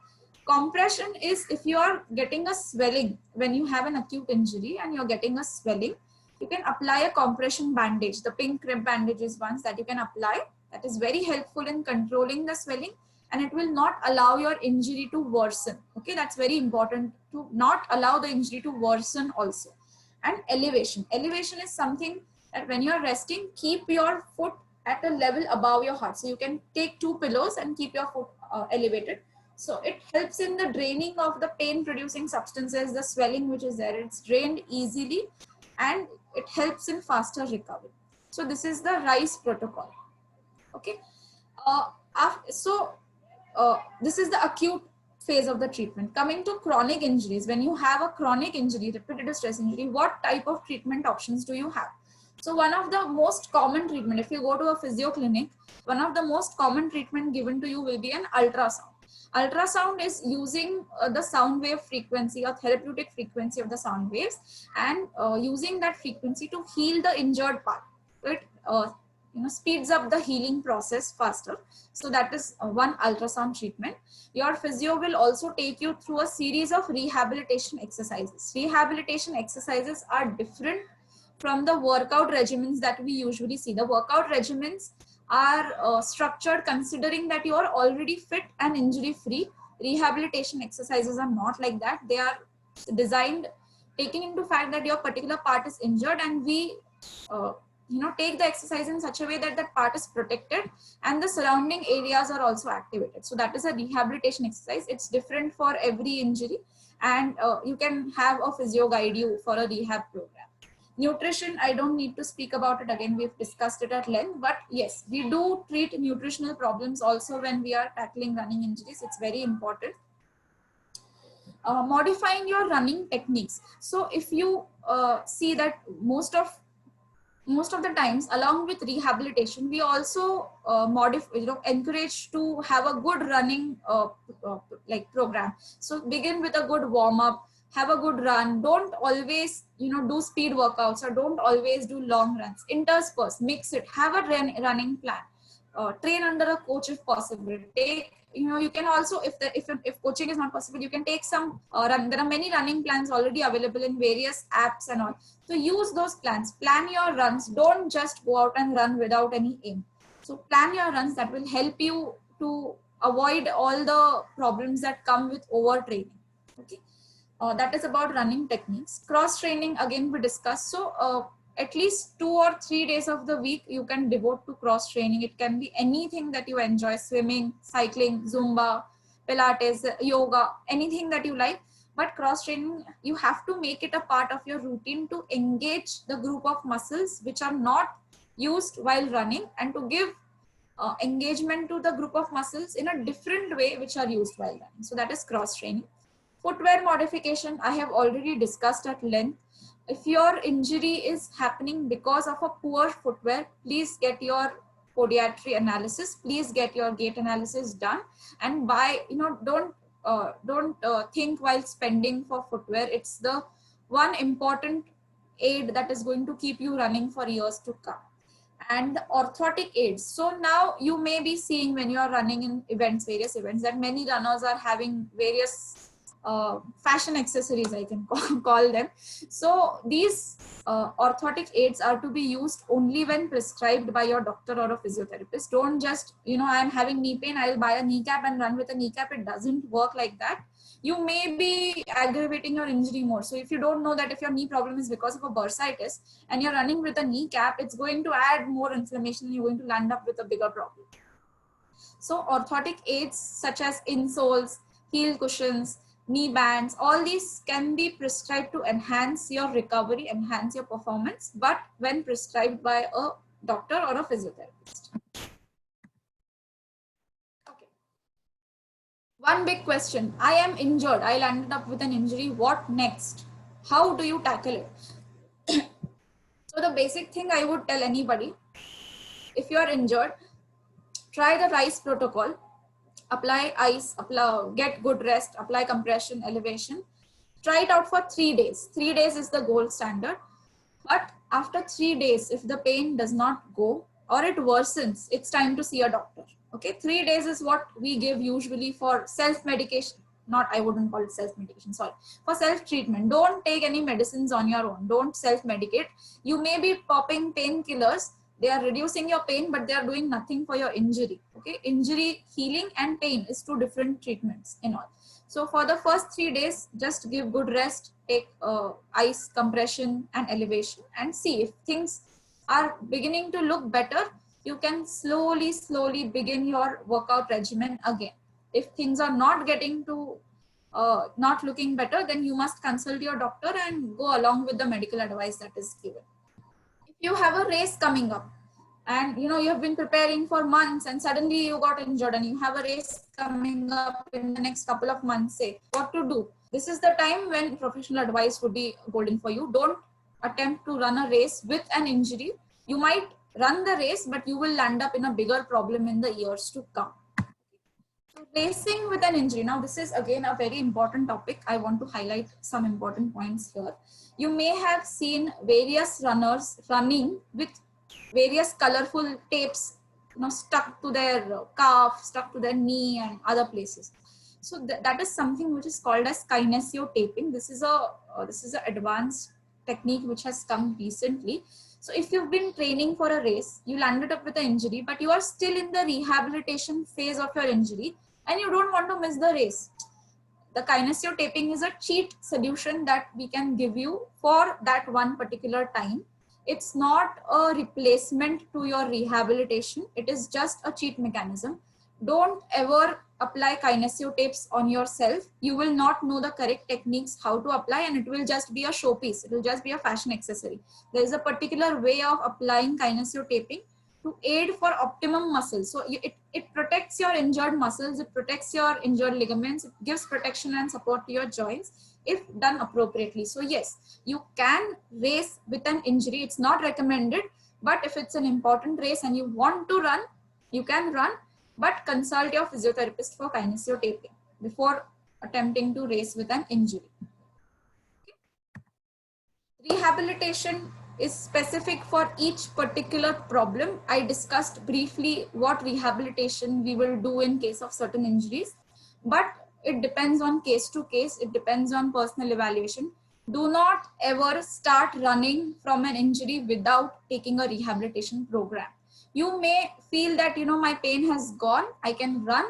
Compression is if you are getting a swelling, when you have an acute injury and you're getting a swelling, you can apply a compression bandage. The pink rib bandage is one that you can apply. That is very helpful in controlling the swelling, and it will not allow your injury to worsen. Okay, that's very important to not allow the injury to worsen also. And elevation. Elevation is something that when you're resting, keep your foot at a level above your heart. So you can take 2 pillows and keep your foot elevated. So it helps in the draining of the pain producing substances, the swelling which is there, it's drained easily, and it helps in faster recovery. So this is the RICE protocol. Okay. This is the acute phase of the treatment. Coming to chronic injuries, when you have a chronic injury, repetitive stress injury, what type of treatment options do you have? So one of the most common treatment, if you go to a physio clinic, one of the most common treatment given to you will be an ultrasound. Ultrasound is using the sound wave frequency or therapeutic frequency of the sound waves, and using that frequency to heal the injured part. So it speeds up the healing process faster. So that is one ultrasound treatment. Your physio will also take you through a series of rehabilitation exercises. Rehabilitation exercises are different from the workout regimens that we usually see. The workout regimens are structured considering that you are already fit and injury free. Rehabilitation exercises are not like that. They are designed taking into fact that your particular part is injured, and we take the exercise in such a way that that part is protected and the surrounding areas are also activated. So that is a rehabilitation exercise. It's different for every injury, and you can have a physio guide you for a rehab program. Nutrition, I don't need to speak about it again. We've discussed it at length, but yes, we do treat nutritional problems also when we are tackling running injuries. It's very important. Modifying your running techniques. So if you see that most of the times, along with rehabilitation, we also encourage to have a good running program. So begin with a good warm up, have a good run. Don't always do speed workouts, or don't always do long runs. Intersperse, mix it, have a running plan. Train under a coach if possible. Take, you can also, if coaching is not possible, you can take some run. There are many running plans already available in various apps and all. So use those plans. Plan your runs. Don't just go out and run without any aim. So plan your runs. That will help you to avoid all the problems that come with overtraining. Okay. That is about running techniques. Cross training, again we discussed. So at least 2 or 3 days of the week you can devote to cross training. It can be anything that you enjoy: swimming, cycling, Zumba, Pilates, yoga, anything that you like. But cross training, you have to make it a part of your routine to engage the group of muscles which are not used while running, and to give engagement to the group of muscles in a different way which are used while running. So that is cross training. Footwear modification, I have already discussed at length. If your injury is happening because of a poor footwear, please get your podiatry analysis, please get your gait analysis done, and don't think while spending for footwear. It's the one important aid that is going to keep you running for years to come. And orthotic aids. So now you may be seeing, when you are running in events, various events, that many runners are having various fashion accessories, I can call them. So these orthotic aids are to be used only when prescribed by your doctor or a physiotherapist. Don't just, I'm having knee pain, I'll buy a kneecap and run with a kneecap. It doesn't work like that. You may be aggravating your injury more. So if you don't know that if your knee problem is because of a bursitis and you're running with a kneecap, it's going to add more inflammation and you're going to land up with a bigger problem. So orthotic aids such as insoles, heel cushions, knee bands, all these can be prescribed to enhance your recovery, enhance your performance, but when prescribed by a doctor or a physiotherapist. Okay. One big question: I am injured, I landed up with an injury, what next? How do you tackle it? So the basic thing I would tell anybody, if you are injured, try the RICE protocol. Apply ice, get good rest, apply compression, elevation. Try it out for 3 days. 3 days is the gold standard. But after 3 days, if the pain does not go or it worsens, it's time to see a doctor. Okay, 3 days is what we give usually for self-medication. I wouldn't call it self-medication, sorry. For self-treatment, don't take any medicines on your own. Don't self-medicate. You may be popping painkillers. They are reducing your pain, but they are doing nothing for your injury. Okay, injury healing and pain is 2 different treatments in all. So for the first 3 days, just give good rest, take ice compression and elevation and see if things are beginning to look better. You can slowly begin your workout regimen again. If things are not getting to not looking better, then you must consult your doctor and go along with the medical advice that is given. If you have a race coming up and you have been preparing for months and suddenly you got injured and you have a race coming up in the next couple of months, say what to do. This is the time when professional advice would be golden for you. Don't attempt to run a race with an injury. You might run the race, but you will land up in a bigger problem in the years to come. So racing with an injury. Now, this is again a very important topic. I want to highlight some important points here. You may have seen various runners running with various colorful tapes, stuck to their calf, stuck to their knee and other places. So that is something which is called as kinesiotaping. This is a advanced technique which has come recently. So if you've been training for a race, you landed up with an injury, but you are still in the rehabilitation phase of your injury and you don't want to miss the race. The kinesiotaping is a cheat solution that we can give you for that one particular time. It's not a replacement to your rehabilitation. It is just a cheat mechanism. Don't ever apply kinesiotapes on yourself. You will not know the correct techniques how to apply, and it will just be a showpiece. It will just be a fashion accessory. There is a particular way of applying kinesiotaping to aid for optimum muscles. So it protects your injured muscles, it protects your injured ligaments, it gives protection and support to your joints if done appropriately. So yes, you can race with an injury. It's not recommended, but if it's an important race and you want to run, you can run, but consult your physiotherapist for kinesiotaping before attempting to race with an injury. Rehabilitation is specific for each particular problem. I discussed briefly what rehabilitation we will do in case of certain injuries, but it depends on case to case. It depends on personal evaluation. Do not ever start running from an injury without taking a rehabilitation program. You may feel that, my pain has gone, I can run,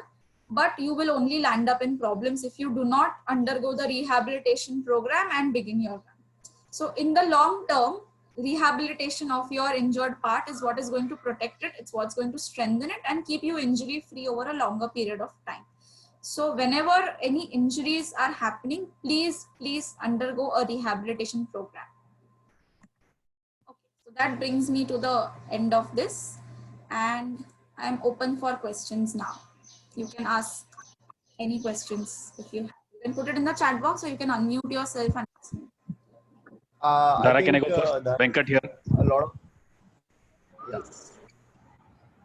but you will only land up in problems if you do not undergo the rehabilitation program and begin your run. So in the long term, rehabilitation of your injured part is what is going to protect it. It's what's going to strengthen it and keep you injury free over a longer period of time. So whenever any injuries are happening, please undergo a rehabilitation program. Okay, so that brings me to the end of this, and I'm open for questions now. You can ask any questions if you have. You can put it in the chat box, or you can unmute yourself and ask me. Dara, can I go first? Venkat here. A lot of Yes.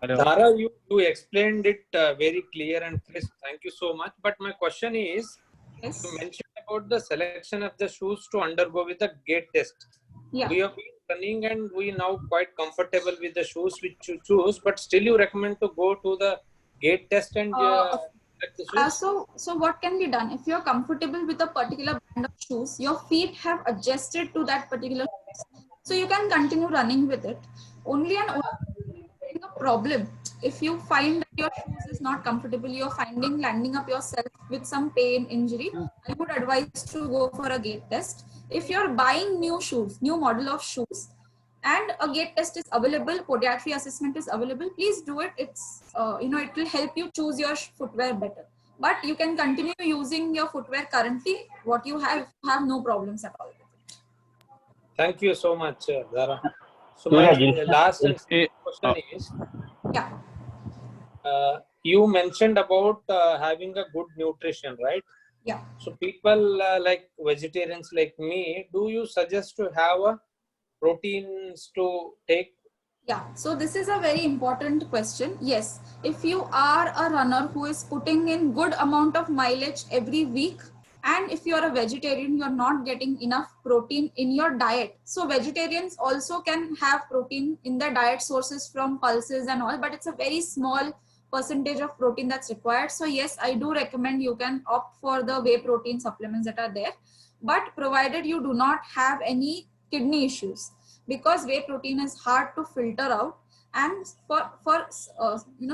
Hello. Dara, you explained it very clear and crisp. Thank you so much. But my question is, Yes. you mentioned about the selection of the shoes to undergo with the gait test. Yeah. We have been running and we now quite comfortable with the shoes which you choose, but still you recommend to go to the gait test and select the shoes? So what can be done? If you're comfortable with a particular brand of shoes, your feet have adjusted to that particular shoes, so you can continue running with it. Only a problem if you find that your shoes is not comfortable, you're finding landing up yourself with some pain, injury, I would advise to go for a gait test. If you're buying new shoes, new model of shoes, and a gait test is available, podiatry assessment is available, please do it. It's it will help you choose your footwear better. But you can continue using your footwear currently. What you have no problems at all with it. Thank you so much, Dara. So my last and question is, yeah, you mentioned about having a good nutrition, right? Yeah. So people like vegetarians like me, do you suggest to have a proteins to take? Yeah, so this is a very important question. Yes, if you are a runner who is putting in good amount of mileage every week, and if you are a vegetarian, you're not getting enough protein in your diet. So vegetarians also can have protein in their diet sources from pulses and all, but it's a very small percentage of protein that's required. So yes, I do recommend you can opt for the whey protein supplements that are there, but provided you do not have any kidney issues, because whey protein is hard to filter out. And for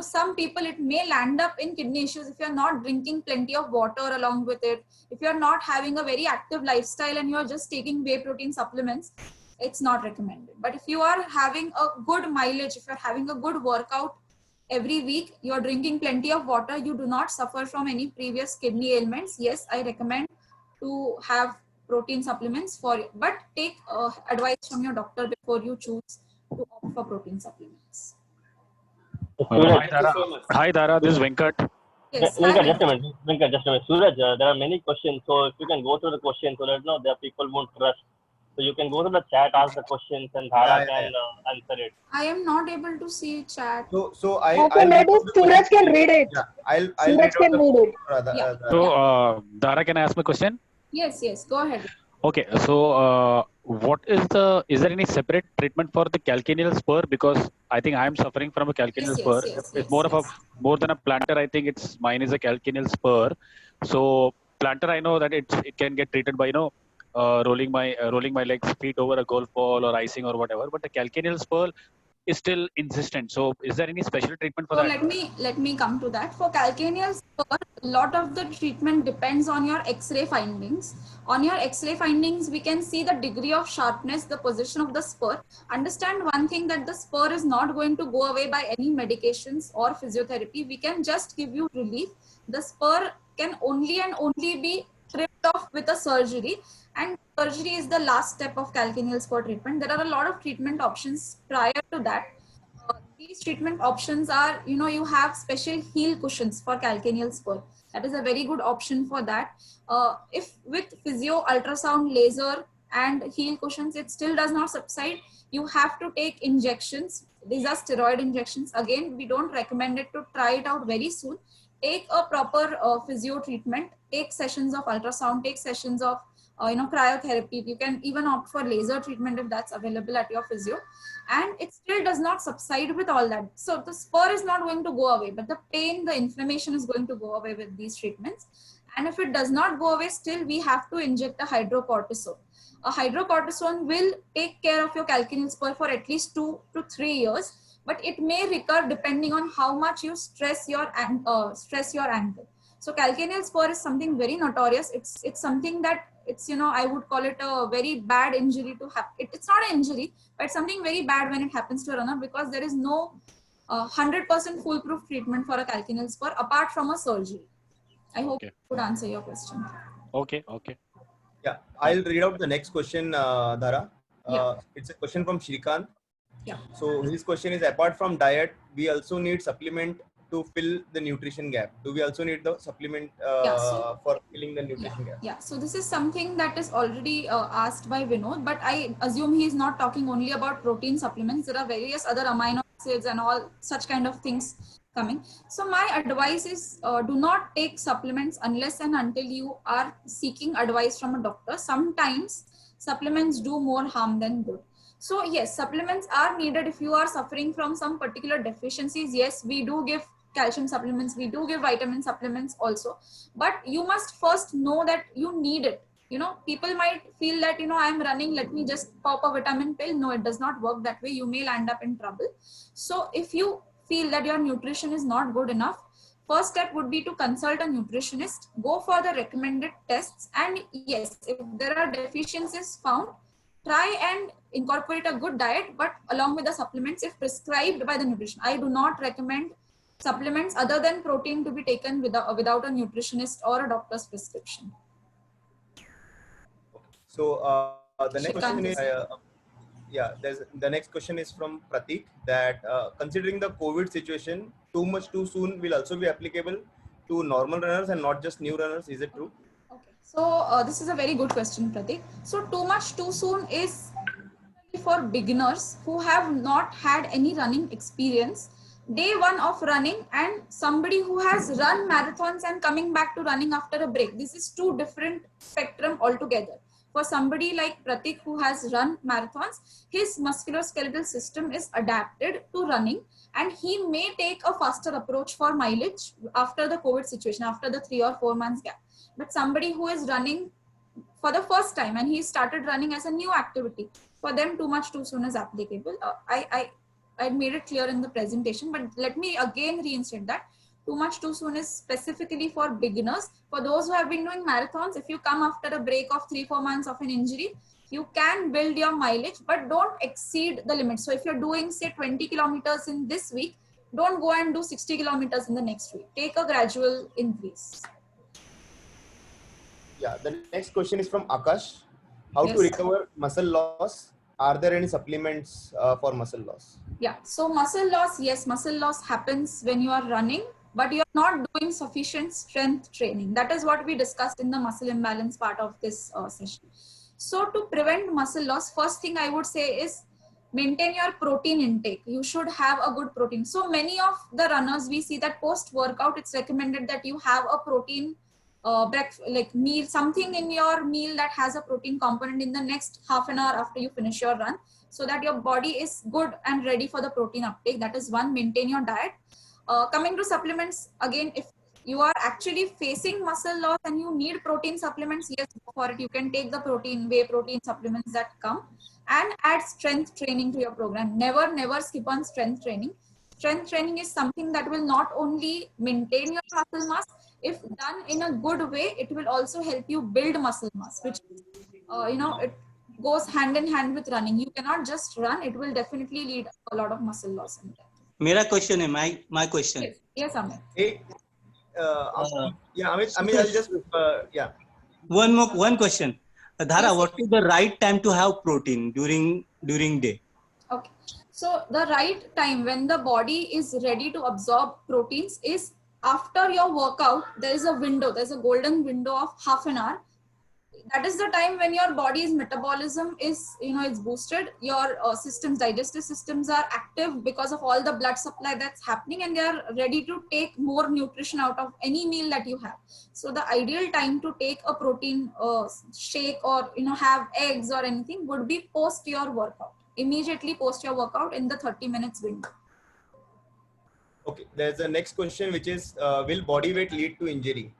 some people, it may land up in kidney issues if you're not drinking plenty of water along with it. If you're not having a very active lifestyle and you're just taking whey protein supplements, it's not recommended. But if you are having a good mileage, if you're having a good workout every week, you're drinking plenty of water, you do not suffer from any previous kidney ailments, yes, I recommend to have protein supplements for you. But take advice from your doctor before you choose to opt for protein supplements. Hi, Dara. Hi, Dara. This is Venkat. Yes. Venkat, just a minute. Venkat, just a minute. Suraj, there are many questions. So if you can go through the questions so that the people won't rush. So you can go to the chat, ask the questions, and Dhara can answer it. I am not able to see chat. So okay, maybe Suraj can read it. Yeah, I'll Suraj can read it. Yeah. So, Dara, can I ask my question? Yes, go ahead. Okay, so is there any separate treatment for the calcaneal spur? Because I think I am suffering from a calcaneal spur. It's more than a plantar. I think mine is a calcaneal spur. So plantar, I know that it can get treated by rolling my legs, feet over a golf ball or icing or whatever. But the calcaneal spur is still insistent. So is there any special treatment for that? Let me come to that. For calcaneal spur, a lot of the treatment depends on your X-ray findings. On your X-ray findings, we can see the degree of sharpness, the position of the spur. Understand one thing, that the spur is not going to go away by any medications or physiotherapy. We can just give you relief. The spur can only be trimmed off with a surgery, and surgery is the last step of calcaneal spur treatment. There are a lot of treatment options prior to that. These treatment options are, you have special heel cushions for calcaneal spur. That is a very good option for that. If with physio, ultrasound, laser and heel cushions, it still does not subside, you have to take injections. These are steroid injections. Again, we don't recommend it to try it out very soon. Take a proper physio treatment, take sessions of ultrasound, take sessions of cryotherapy. You can even opt for laser treatment if that's available at your physio, and it still does not subside with all that. So the spur is not going to go away, but the pain, the inflammation is going to go away with these treatments. And if it does not go away, still we have to inject a hydrocortisone. A hydrocortisone will take care of your calcaneal spur for at least 2 to 3 years, but it may recur depending on how much you stress your ankle. So calcaneal spur is something very notorious. It's something that I would call it a very bad injury to have. It's not an injury, but it's something very bad when it happens to a runner, because there is no 100% foolproof treatment for a calcaneal spur apart from a surgery. I hope it would answer your question. Okay. Yeah, I'll read out the next question, Dhara. It's a question from Shrikant. Yeah. So his question is, apart from diet, we also need supplement to fill the nutrition gap. Do we also need the supplement for filling the nutrition gap? Yeah, so this is something that is already asked by Vinod, but I assume he is not talking only about protein supplements. There are various other amino acids and all such kind of things coming. So my advice is, do not take supplements unless and until you are seeking advice from a doctor. Sometimes supplements do more harm than good. So yes, supplements are needed if you are suffering from some particular deficiencies. Yes, we do give calcium supplements, we do give vitamin supplements also, but you must first know that you need it. People might feel that, I'm running, let me just pop a vitamin pill. No, it does not work that way. You may land up in trouble. So if you feel that your nutrition is not good enough, first step would be to consult a nutritionist, go for the recommended tests, and yes, if there are deficiencies found, try and incorporate a good diet, but along with the supplements if prescribed by the nutritionist. I do not recommend supplements other than protein to be taken without a nutritionist or a doctor's prescription. So the next question is, the next question is from Pratik, that considering the COVID situation, too much too soon will also be applicable to normal runners and not just new runners. Is it true? Okay, so this is a very good question, Pratik. So too much too soon is for beginners who have not had any running experience, day one of running, and somebody who has run marathons and coming back to running after a break. This is two different spectrum altogether. For somebody like Pratik who has run marathons, his musculoskeletal system is adapted to running, and he may take a faster approach for mileage after the COVID situation, after the 3 or 4 months gap. But somebody who is running for the first time and he started running as a new activity, for them too much too soon is applicable. I I made it clear in the presentation, but let me again reinstate that. Too much too soon is specifically for beginners. For those who have been doing marathons, if you come after a break of 3-4 months of an injury, you can build your mileage, but don't exceed the limit. So if you're doing say 20 kilometers in this week, don't go and do 60 kilometers in the next week. Take a gradual increase. Yeah, the next question is from Akash. How to Yes. recover muscle loss? Are there any supplements for muscle loss? Yeah, so muscle loss, yes, muscle loss happens when you are running, but you're not doing sufficient strength training. That is what we discussed in the muscle imbalance part of this session. So to prevent muscle loss, first thing I would say is maintain your protein intake. You should have a good protein. So many of the runners, we see that post workout, it's recommended that you have a protein breakfast, like meal, something in your meal that has a protein component in the next half an hour after you finish your run, so that your body is good and ready for the protein uptake. That is one, maintain your diet. Coming to supplements, again, if you are actually facing muscle loss and you need protein supplements, yes, go for it. You can take the whey protein supplements that come, and add strength training to your program. Never skip on strength training. Strength training is something that will not only maintain your muscle mass, if done in a good way, it will also help you build muscle mass, which, it goes hand in hand with running. You cannot just run. It will definitely lead a lot of muscle loss in there. मेरा question है my question. Yes, Amit. Hey, yeah, Amit, I'll just yeah. One question. Dhara, Yes. what is the right time to have protein during day? Okay. So the right time when the body is ready to absorb proteins is after your workout. There is a window. There's a golden window of half an hour. That is the time when your body's metabolism is, it's boosted. Your digestive systems are active because of all the blood supply that's happening, and they are ready to take more nutrition out of any meal that you have. So the ideal time to take a protein shake or, have eggs or anything would be post your workout. Immediately post your workout in the 30 minutes window. Okay, there's the next question, which is, will body weight lead to injury?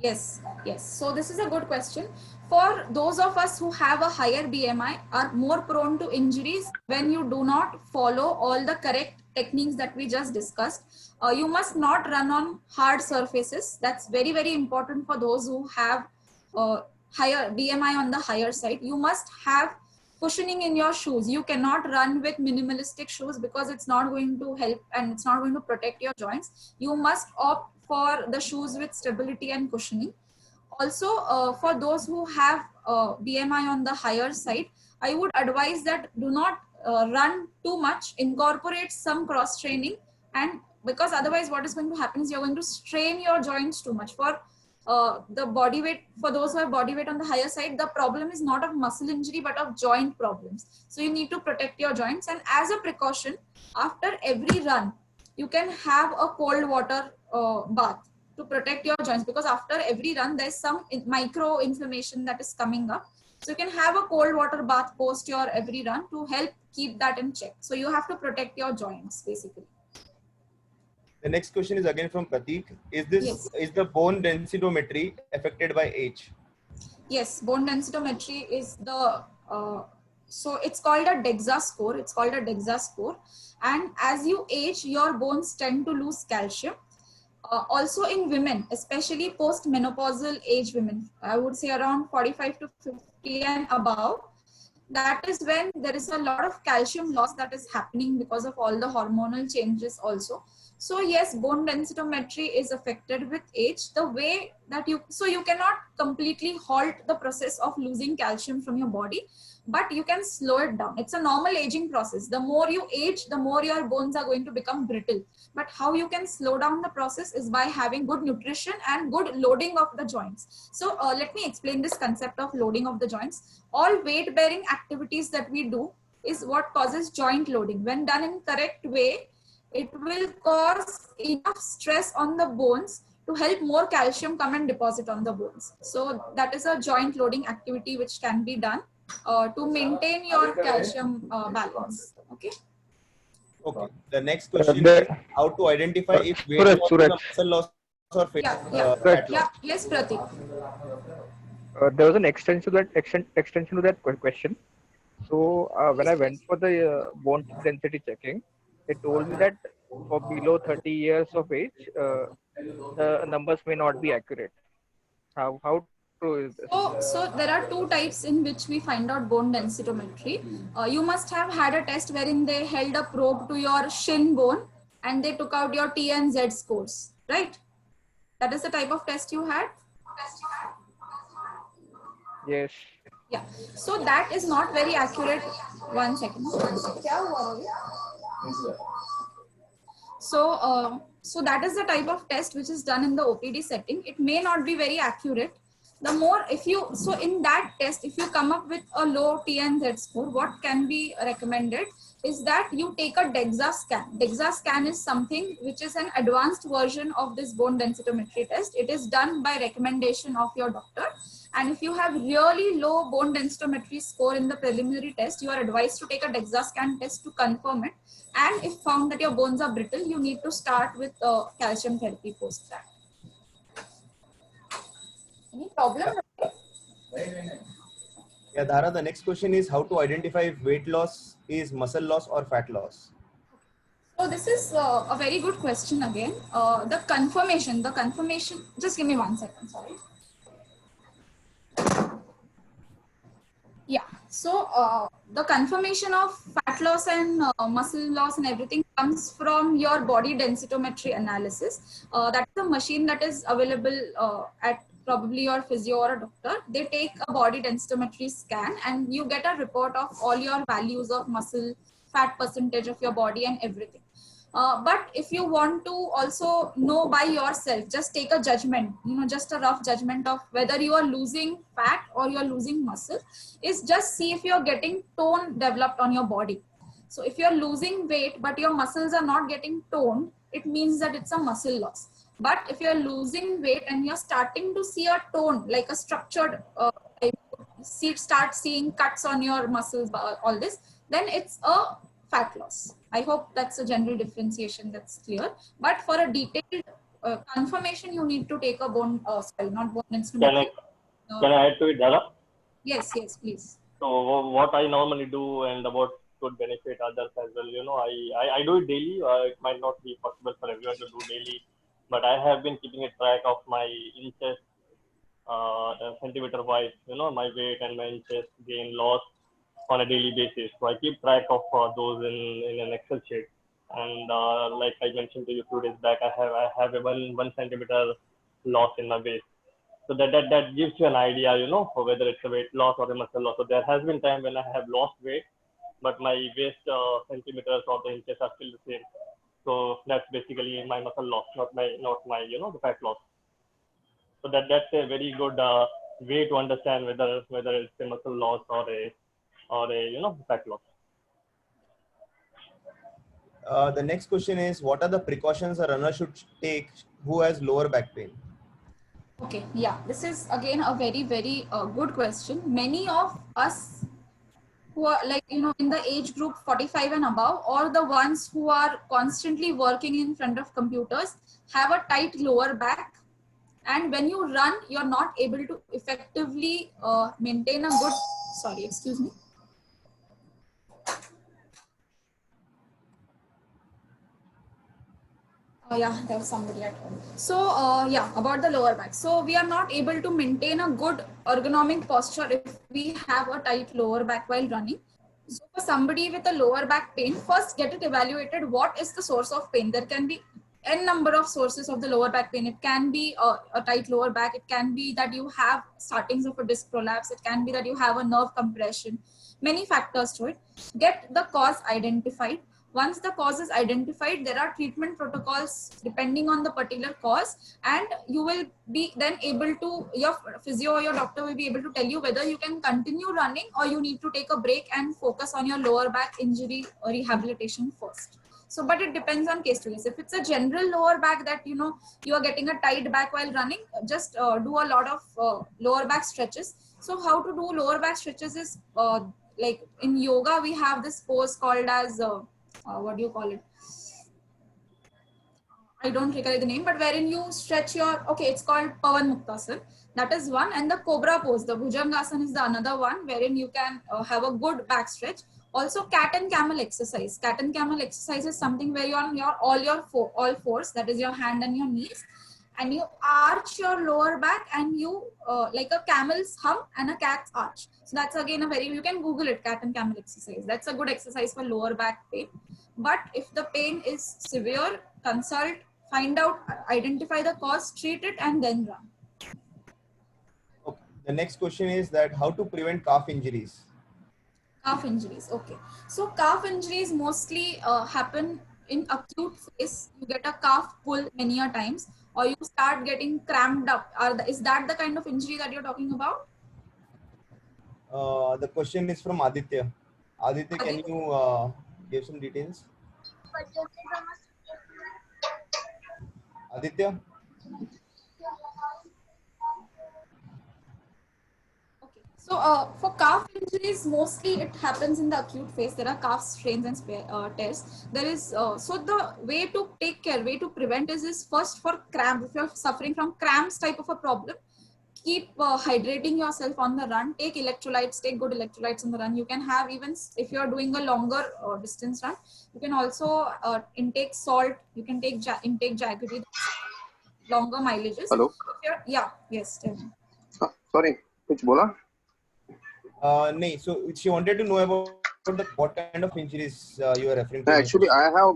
Yes. So this is a good question. For those of us who have a higher BMI, are more prone to injuries when you do not follow all the correct techniques that we just discussed. You must not run on hard surfaces. That's very, very important for those who have higher BMI on the higher side. You must have cushioning in your shoes. You cannot run with minimalistic shoes because it's not going to help and it's not going to protect your joints. You must opt for the shoes with stability and cushioning. Also, for those who have BMI on the higher side, I would advise that do not run too much, incorporate some cross training, and because otherwise what is going to happen is you're going to strain your joints too much. For the body weight, for those who have body weight on the higher side, the problem is not of muscle injury but of joint problems. So you need to protect your joints, and as a precaution, after every run, you can have a cold water bath to protect your joints, because after every run there's some micro inflammation that is coming up. So you can have a cold water bath post your every run to help keep that in check. So you have to protect your joints basically. The next question is again from Pratik. Is the bone densitometry affected by age? Yes, bone densitometry is the so it's called a DEXA score. And as you age, your bones tend to lose calcium. Also in women, especially post-menopausal age women, I would say around 45 to 50 and above, that is when there is a lot of calcium loss that is happening because of all the hormonal changes also. So yes, bone densitometry is affected with age. The way that you cannot completely halt the process of losing calcium from your body, but you can slow it down. It's a normal aging process. The more you age, the more your bones are going to become brittle. But how you can slow down the process is by having good nutrition and good loading of the joints. So let me explain this concept of loading of the joints. All weight bearing activities that we do is what causes joint loading. When done in correct way, it will cause enough stress on the bones to help more calcium come and deposit on the bones. So that is a joint loading activity which can be done to maintain your calcium balance. Okay. Okay. The next question is how to identify if weight loss is a muscle loss or fat loss. Yes, Pratik. There was an extension to that question. So when I went for the bone density checking, they told me that for below 30 years of age, the numbers may not be accurate. How true is this? So there are two types in which we find out bone densitometry. You must have had a test wherein they held a probe to your shin bone and they took out your T and Z scores, right? That is the type of test you had? Yes. Yeah. So that is not very accurate. One second. So that is the type of test which is done in the OPD setting. It may not be very accurate. The more so in that test, if you come up with a low T and Z score, what can be recommended is that you take a DEXA scan. DEXA scan is something which is an advanced version of this bone densitometry test. It is done by recommendation of your doctor. And if you have really low bone densitometry score in the preliminary test, you are advised to take a DEXA scan test to confirm it. And if found that your bones are brittle, you need to start with calcium therapy post that. Any problem? Yeah, Dhara, the next question is how to identify if weight loss is muscle loss or fat loss. So this is a very good question again. The confirmation, just give me 1 second, sorry. Yeah, so the confirmation of fat loss and muscle loss and everything comes from your body densitometry analysis. That's a machine that is available at probably your physio or a doctor. They take a body densitometry scan and you get a report of all your values of muscle, fat percentage of your body and everything. But if you want to also know by yourself, just take a judgment, just a rough judgment of whether you are losing fat or you are losing muscle, is just see if you are getting tone developed on your body. So if you are losing weight, but your muscles are not getting toned, it means that it's a muscle loss. But if you are losing weight and you're starting to see a tone, like a structured, start seeing cuts on your muscles, all this, then it's a fat loss. I hope that's a general differentiation that's clear. But for a detailed confirmation, you need to take a bone, not bone densitometry. Can I add to it, Dhara? Yes, please. So what I normally do and what could benefit others as well, I do it daily. It might not be possible for everyone to do daily, but I have been keeping a track of my inches, centimeter wise, my weight and my inches gain loss on a daily basis. So I keep track of those in an Excel sheet. And like I mentioned to you 2 days back, I have a 1 centimeter loss in my waist. So that gives you an idea, whether it's a weight loss or a muscle loss. So there has been time when I have lost weight, but my waist centimeters or the inches are still the same. So that's basically my muscle loss, not my the fat loss. So that's a very good way to understand whether it's a muscle loss or a fat loss. The next question is, what are the precautions a runner should take who has lower back pain? Okay, yeah, this is again a very, very good question. Many of us who are in the age group 45 and above, or the ones who are constantly working in front of computers, have a tight lower back. And when you run, you're not able to effectively maintain a good, sorry, excuse me. Yeah, there was somebody at home. So yeah, about the lower back. So we are not able to maintain a good ergonomic posture if we have a tight lower back while running. So for somebody with a lower back pain, first get it evaluated. What is the source of pain? There can be n number of sources of the lower back pain. It can be a tight lower back. It can be that you have startings of a disc prolapse. It can be that you have a nerve compression. Many factors to it. Get the cause identified. Once the cause is identified, there are treatment protocols depending on the particular cause, and you will be then able to, your physio or your doctor will be able to tell you whether you can continue running or you need to take a break and focus on your lower back injury or rehabilitation first. So, but it depends on case to case. If it's a general lower back that, you are getting a tight back while running, just do a lot of lower back stretches. So how to do lower back stretches is like in yoga, we have this pose called as, what do you call it? I don't recollect the name, but wherein you stretch your, okay, it's called Pavan Muktasana. That is one. And the Cobra pose, the Bhujangasana is the another one, wherein you can have a good back stretch. Also, cat and camel exercise. Cat and camel exercise is something where you are on your all fours, that is your hand and your knees, and you arch your lower back and you like a camel's hump and a cat's arch. So that's again a very, you can Google it, cat and camel exercise. That's a good exercise for lower back pain. But if the pain is severe, consult, find out, identify the cause, treat it, and then run. Okay. The next question is that how to prevent calf injuries. Calf injuries. Okay. So calf injuries mostly happen in acute phase. You get a calf pull many a times, or you start getting cramped up. Is that the kind of injury that you're talking about? The question is from Aditya. Aditya, can you give some details? Aditya? Okay. So for calf injuries, mostly it happens in the acute phase. There are calf strains and tears. There is so the way to take care, way to prevent is first for cramp. If you're suffering from cramps type of a problem, keep hydrating yourself on the run. Take electrolytes, take good electrolytes on the run. You can have, even if you're doing a longer distance run, you can also intake salt. You can take intake jaggery, longer mileages. Hello. Yeah. Yes. Tell me. Sorry. Which bola? No. So she wanted to know about what kind of injuries you are referring to. Actually, I have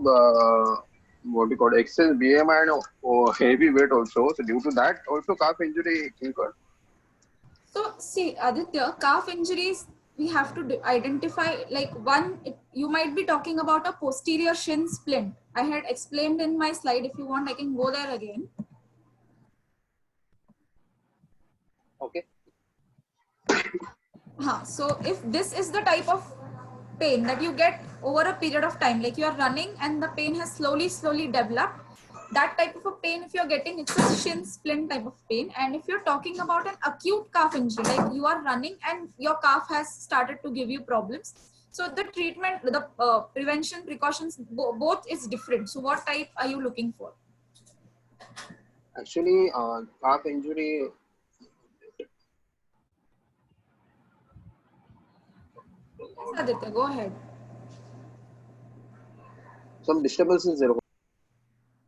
what we call excess BMI and heavy weight also. So due to that, also calf injury incurred. So see, Aditya, calf injuries, we have to identify, like one, you might be talking about a posterior shin splint. I had explained in my slide. If you want, I can go there again. Okay. So if this is the type of pain that you get over a period of time, like you are running and the pain has slowly developed, that type of a pain, if you're getting, it's a shin splint type of pain. And if you're talking about an acute calf injury, like you are running and your calf has started to give you problems, so the treatment, the prevention precautions, both is different. So what type are you looking for? Actually, calf injury. Yes, Aditya, go ahead. Some disturbances there.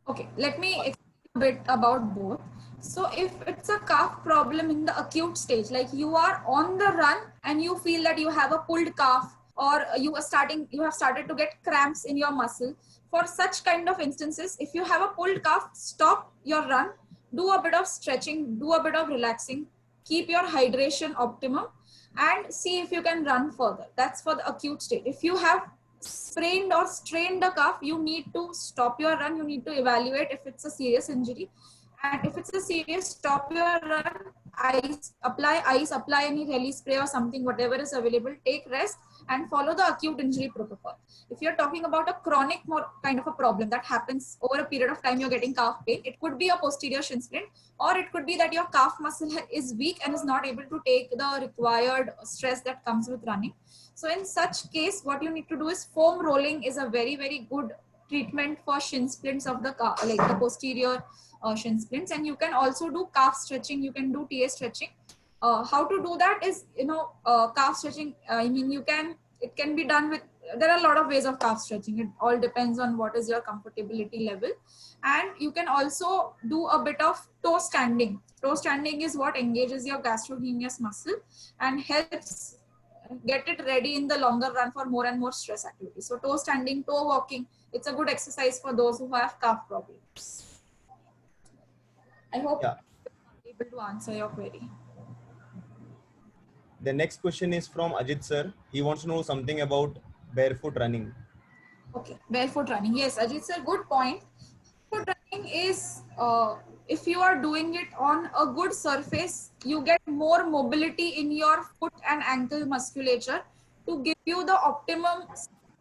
Okay, let me explain a bit about both. So if it's a calf problem in the acute stage, like you are on the run and you feel that you have a pulled calf, or you have started to get cramps in your muscle, for such kind of instances, if you have a pulled calf, stop your run, do a bit of stretching, do a bit of relaxing, keep your hydration optimum, and see if you can run further. That's for the acute state. If you have sprained or strained the calf, you need to stop your run. You need to evaluate if it's a serious injury. And if it's a serious, stop your run, ice, apply any release spray or something, whatever is available, take rest and follow the acute injury protocol. If you're talking about a chronic more kind of a problem that happens over a period of time, you're getting calf pain, it could be a posterior shin splint, or it could be that your calf muscle is weak and is not able to take the required stress that comes with running. So in such case, what you need to do is foam rolling is a very, very good treatment for shin splints of the calf, like the posterior shin splints. And you can also do calf stretching. You can do TA stretching. How to do that is, calf stretching. It can be done with, there are a lot of ways of calf stretching. It all depends on what is your comfortability level. And you can also do a bit of toe standing. Toe standing is what engages your gastrocnemius muscle and helps get it ready in the longer run for more and more stress activity. So toe standing, toe walking, it's a good exercise for those who have calf problems. I hope I'm able to answer your query. The next question is from Ajit sir. He wants to know something about barefoot running. Okay, barefoot running. Yes, Ajit sir, good point. Barefoot running is, if you are doing it on a good surface, you get more mobility in your foot and ankle musculature to give you the optimum.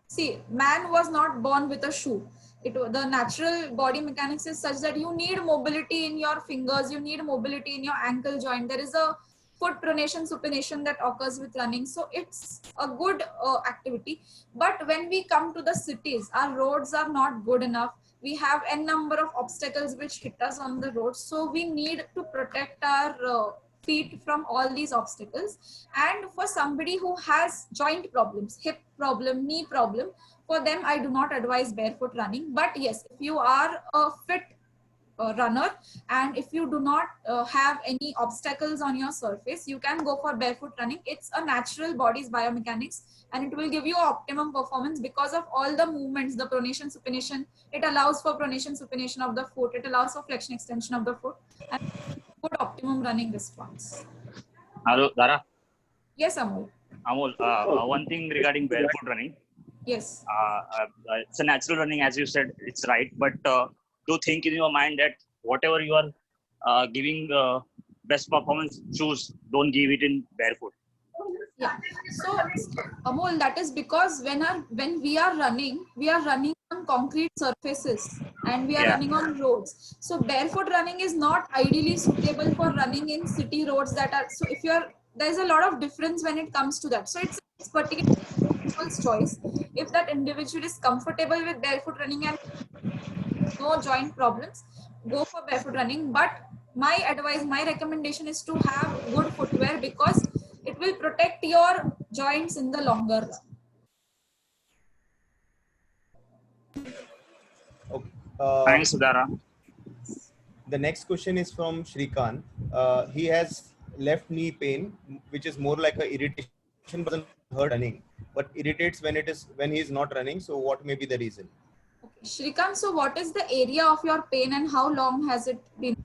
See, man was not born with a shoe. The natural body mechanics is such that you need mobility in your fingers, you need mobility in your ankle joint. There is a foot pronation, supination that occurs with running. So it's a good activity. But when we come to the cities, our roads are not good enough. We have n number of obstacles which hit us on the road. So we need to protect our feet from all these obstacles. And for somebody who has joint problems, hip problem, knee problem, for them I do not advise barefoot running. But yes, if you are a fit runner and if you do not have any obstacles on your surface, you can go for barefoot running. It's a natural body's biomechanics and it will give you optimum performance because of all the movements, the pronation, supination. It allows for pronation, supination of the foot. It allows for flexion, extension of the foot and good optimum running response. Hello, Dara. Yes, Amol. Amol, one thing regarding barefoot running. Yes. It's a natural running, as you said, it's right. But do think in your mind that whatever you are giving best performance shoes, don't give it in barefoot. Yeah. So, Amol, that is because when we are running on concrete surfaces and we are running on roads. So barefoot running is not ideally suitable for running in city roads that are, so if you're, there's a lot of difference when it comes to that. So it's particular individual's choice. If that individual is comfortable with barefoot running and no joint problems, go for barefoot running. But my advice, my recommendation is to have good footwear because it will protect your joints in the longer run. Okay. Thanks, Sudhara. The next question is from Shrikant. He has left knee pain, which is more like a irritation, doesn't hurt running, but irritates when he is not running. So what may be the reason? Okay. Shrikant, so what is the area of your pain and how long has it been?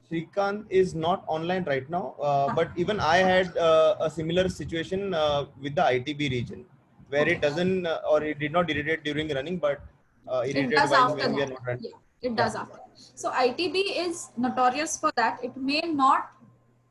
Shrikant is not online right now, but even I had a similar situation with the ITB region where it doesn't or it did not irritate during running, but irritated when we are not running. Yeah, it does after. So ITB is notorious for that. It may not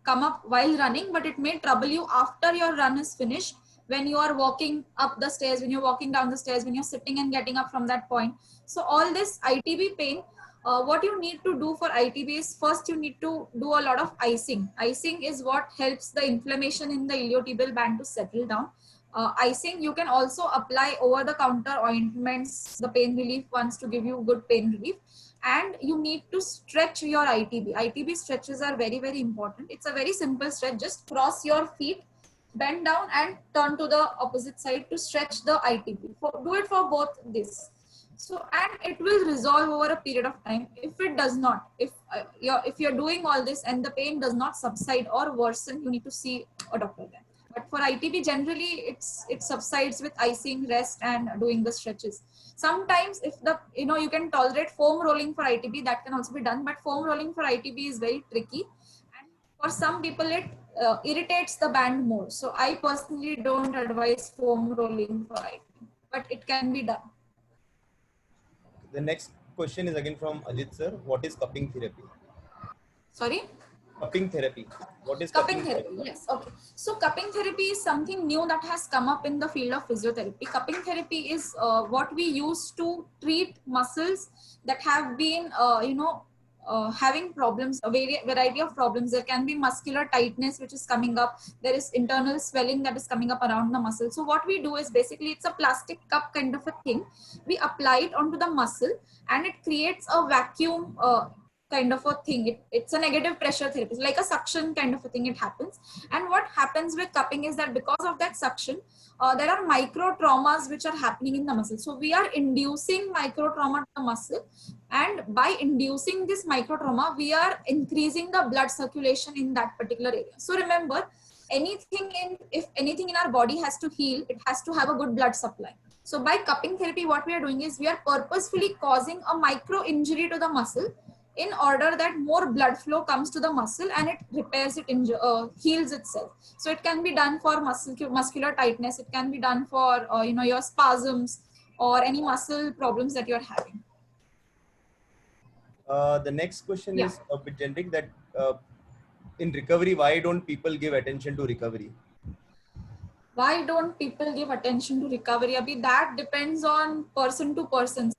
come up while running, but it may trouble you after your run is finished, when you are walking up the stairs, when you're walking down the stairs, when you're sitting and getting up from that point. So all this ITB pain, what you need to do for ITB is first you need to do a lot of icing. Icing is what helps the inflammation in the iliotibial band to settle down. Icing, you can also apply over-the-counter ointments, the pain relief ones, to give you good pain relief. And you need to stretch your ITB. ITB stretches are very, very important. It's a very simple stretch. Just cross your feet, bend down and turn to the opposite side to stretch the ITB. Do it for both this. So, and it will resolve over a period of time. If it does not, if you're doing all this and the pain does not subside or worsen, you need to see a doctor then. But for ITB, generally it subsides with icing, rest, and doing the stretches. Sometimes if you can tolerate foam rolling for ITB, that can also be done. But foam rolling for ITB is very tricky, and for some people it irritates the band more. So I personally don't advise foam rolling for ITB, but it can be done. The next question is again from Ajit sir. What is cupping therapy? Sorry? Cupping therapy. What is cupping therapy? Yes. Okay. So cupping therapy is something new that has come up in the field of physiotherapy. Cupping therapy is what we use to treat muscles that have been, having problems, a variety of problems. There can be muscular tightness, which is coming up. There is internal swelling that is coming up around the muscle. So what we do is basically it's a plastic cup kind of a thing. We apply it onto the muscle and it creates a vacuum kind of a thing. It's a negative pressure therapy, like a suction kind of a thing. It happens. And what happens with cupping is that because of that suction, there are micro traumas which are happening in the muscle. So we are inducing micro trauma to the muscle, and by inducing this micro trauma, we are increasing the blood circulation in that particular area. So remember, if anything in our body has to heal, it has to have a good blood supply. So by cupping therapy, what we are doing is we are purposefully causing a micro injury to the muscle in order that more blood flow comes to the muscle and it repairs it, heals itself. So it can be done for muscular tightness. It can be done for your spasms or any muscle problems that you're having. The next question is a bit generic, that in recovery, why don't people give attention to recovery? Why don't people give attention to recovery? Abhi, that depends on person to person.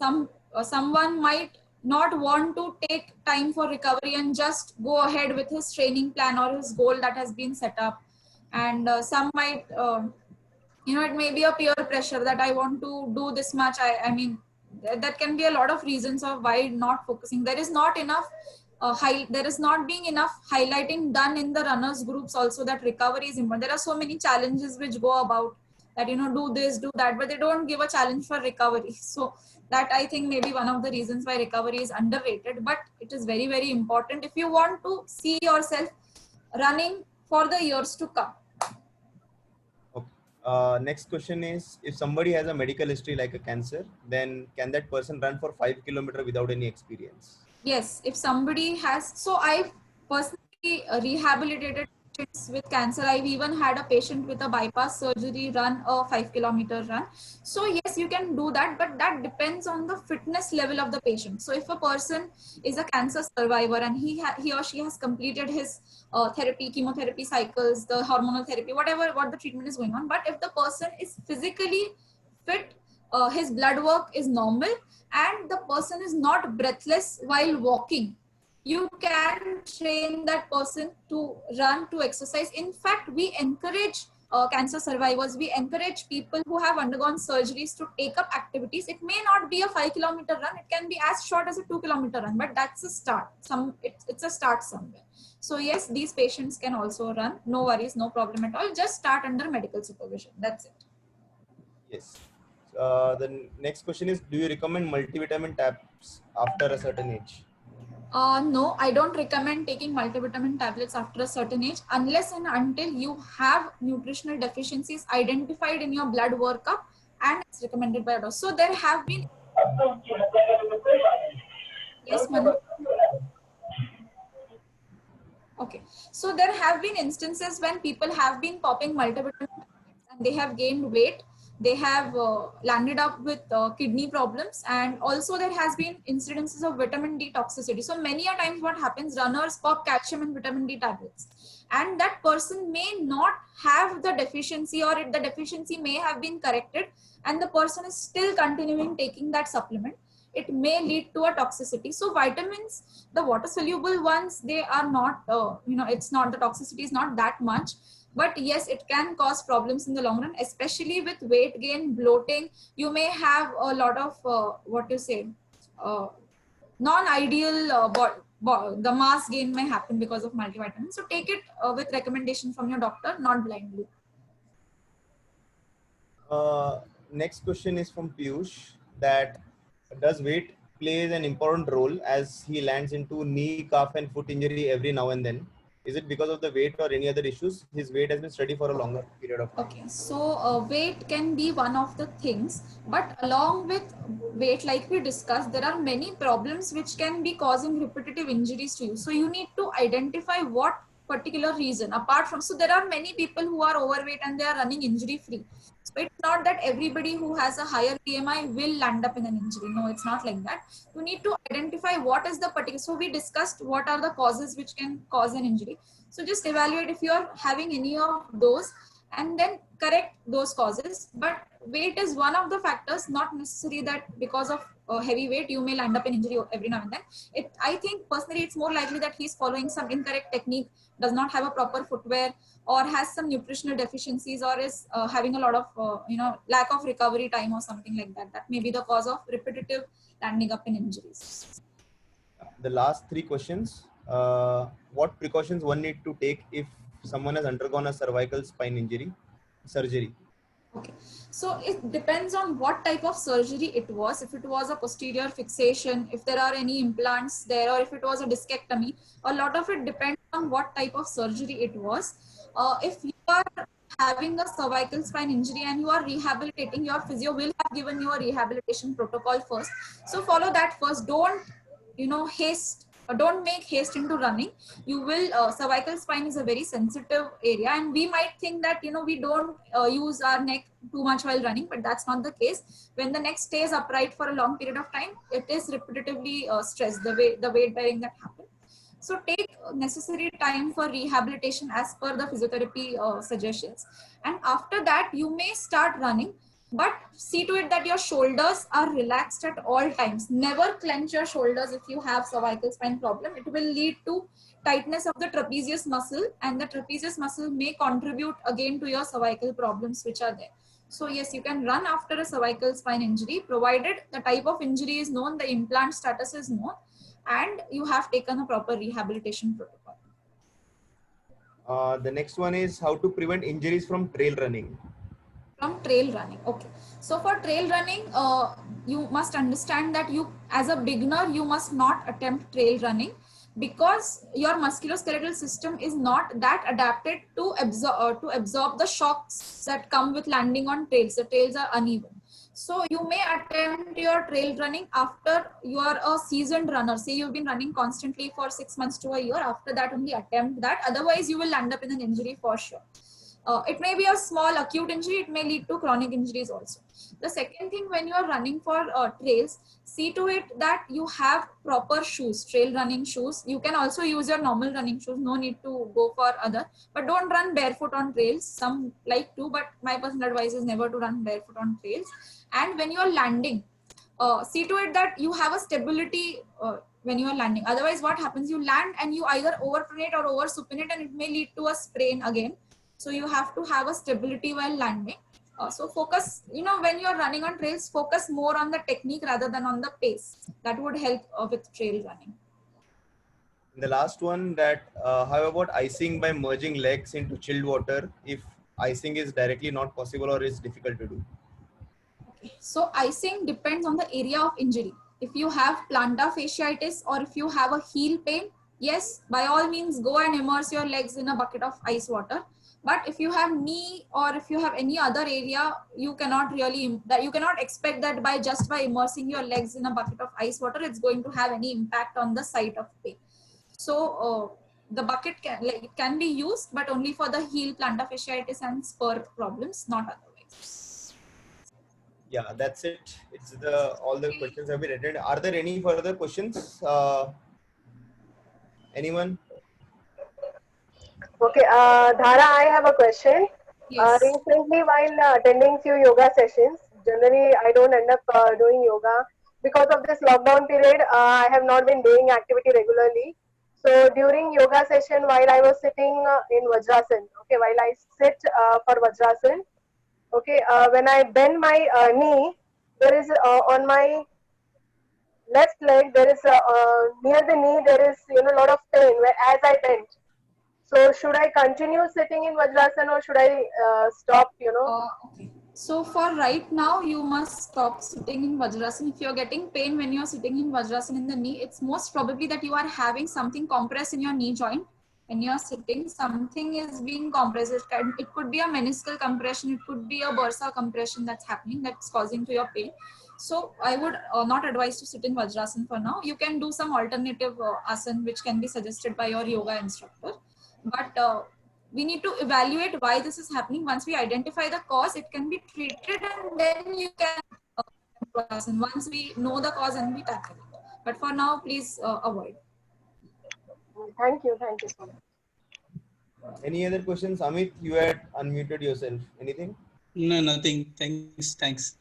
Someone might not want to take time for recovery and just go ahead with his training plan or his goal that has been set up. And some might, it may be a peer pressure that I want to do this much. I mean, that can be a lot of reasons of why not focusing. There is not enough there is not being enough highlighting done in the runners groups also that recovery is important. There are so many challenges which go about that, do this, do that, but they don't give a challenge for recovery. So that I think may be one of the reasons why recovery is underrated, but it is very, very important if you want to see yourself running for the years to come. Next question is, if somebody has a medical history like a cancer, then can that person run for 5 kilometers without any experience? Yes, if somebody has, so I've personally rehabilitated patients with cancer. I've even had a patient with a bypass surgery run a 5 kilometer run. So yes, you can do that, but that depends on the fitness level of the patient. So if a person is a cancer survivor and he or she has completed his therapy, chemotherapy cycles, the hormonal therapy, what the treatment is going on, but if the person is physically fit, his blood work is normal, and the person is not breathless while walking, you can train that person to run, to exercise. In fact, we encourage cancer survivors, we encourage people who have undergone surgeries to take up activities. It may not be a 5 kilometer run, it can be as short as a 2 kilometer run, but that's a start. It's a start somewhere. So yes, these patients can also run. No worries, no problem at all. Just start under medical supervision. That's it. Yes. The next question is, do you recommend multivitamin tabs after a certain age? No, I don't recommend taking multivitamin tablets after a certain age unless and until you have nutritional deficiencies identified in your blood workup and it's recommended by a doctor. So there have been... Yes, Manu? Okay. So there have been instances when people have been popping multivitamin tablets and they have gained weight. They have landed up with kidney problems, and also there has been incidences of vitamin D toxicity. So many a times what happens, runners pop calcium and vitamin D tablets, and that person may not have the deficiency, or the deficiency may have been corrected and the person is still continuing taking that supplement. It may lead to a toxicity. So vitamins, the water soluble ones, they are not, it's not, the toxicity is not that much. But yes, it can cause problems in the long run, especially with weight gain, bloating. You may have a lot of, non-ideal, the mass gain may happen because of multivitamins. So take it with recommendation from your doctor, not blindly. Next question is from Piyush, that does weight plays an important role as he lands into knee, calf and foot injury every now and then? Is it because of the weight or any other issues? His weight has been steady for a longer period of time. Okay, so weight can be one of the things, but along with weight, like we discussed, there are many problems which can be causing repetitive injuries to you. So you need to identify what particular reason, apart from, so there are many people who are overweight and they are running injury free. So it's not that everybody who has a higher BMI will land up in an injury. No, it's not like that. You need to identify what is the particular. So we discussed what are the causes which can cause an injury. So just evaluate if you are having any of those and then correct those causes. But weight is one of the factors, not necessary that because of heavy weight you may land up in injury every now and then. I think personally it's more likely that he's following some incorrect technique, does not have a proper footwear, or has some nutritional deficiencies, or is having a lot of lack of recovery time or something like that. That may be the cause of repetitive landing up in injuries. The last three questions. What precautions one need to take if someone has undergone a cervical spine surgery? Okay, so it depends on what type of surgery it was. If it was a posterior fixation, if there are any implants there, or if it was a discectomy, a lot of it depends on what type of surgery it was. If you are having a cervical spine injury and you are rehabilitating, your physio will have given you a rehabilitation protocol first. So follow that first. Don't, don't make haste into running. You will, cervical spine is a very sensitive area, and we might think that, we don't use our neck too much while running, but that's not the case. When the neck stays upright for a long period of time, it is repetitively stressed, the weight bearing that happens. So take necessary time for rehabilitation as per the physiotherapy suggestions. And after that, you may start running, but see to it that your shoulders are relaxed at all times. Never clench your shoulders if you have cervical spine problem. It will lead to tightness of the trapezius muscle, and the trapezius muscle may contribute again to your cervical problems which are there. So yes, you can run after a cervical spine injury, provided the type of injury is known, the implant status is known. and you have taken a proper rehabilitation protocol. The next one is how to prevent injuries from trail running. From trail running. Okay. So for trail running, you must understand that you, as a beginner, you must not attempt trail running because your musculoskeletal system is not that adapted to absorb the shocks that come with landing on trails. The trails are uneven. So you may attempt your trail running after you are a seasoned runner. Say you've been running constantly for 6 months to a year. After that, only attempt that. Otherwise, you will land up in an injury for sure. It may be a small acute injury. It may lead to chronic injuries also. The second thing, when you are running for trails, see to it that you have proper shoes, trail running shoes. You can also use your normal running shoes. No need to go for other. But don't run barefoot on trails. Some like to, but my personal advice is never to run barefoot on trails. And when you are landing, see to it that you have a stability when you are landing. Otherwise, what happens? You land and you either overpronate or oversupinate, and it may lead to a sprain again. So you have to have a stability while landing. So focus, when you're running on trails, focus more on the technique rather than on the pace. That would help with trail running. The last one, that how about icing by merging legs into chilled water if icing is directly not possible or is difficult to do? Okay. So icing depends on the area of injury. If you have plantar fasciitis or if you have a heel pain, yes, by all means go and immerse your legs in a bucket of ice water. But if you have knee or if you have any other area, you cannot expect that by immersing your legs in a bucket of ice water, it's going to have any impact on the site of pain. So the bucket can be used, but only for the heel, plantar fasciitis and spur problems, not otherwise. Yeah, that's it. It's all the questions have been written. Are there any further questions? Anyone? Okay, Dhara, I have a question. Yes. Recently, while attending few yoga sessions, generally I don't end up doing yoga because of this lockdown period. I have not been doing activity regularly. So during yoga session, while I was sitting in Vajrasan, okay, while I sit for Vajrasan, okay, when I bend my knee, there is on my left leg, there is near the knee, there is a lot of pain as I bend. So should I continue sitting in Vajrasan or should I stop, Okay. So for right now, you must stop sitting in Vajrasan. If you're getting pain when you're sitting in Vajrasan in the knee, it's most probably that you are having something compressed in your knee joint. When you're sitting, something is being compressed. It could be a meniscal compression. It could be a bursa compression that's happening that's causing to your pain. So I would not advise to sit in Vajrasan for now. You can do some alternative asana which can be suggested by your yoga instructor. But we need to evaluate why this is happening. Once we identify the cause, it can be treated and then you can once we know the cause and we tackle it. But for now, please avoid. Thank you so much. Any other questions? Amit, you had unmuted yourself. Anything? No, nothing. Thanks.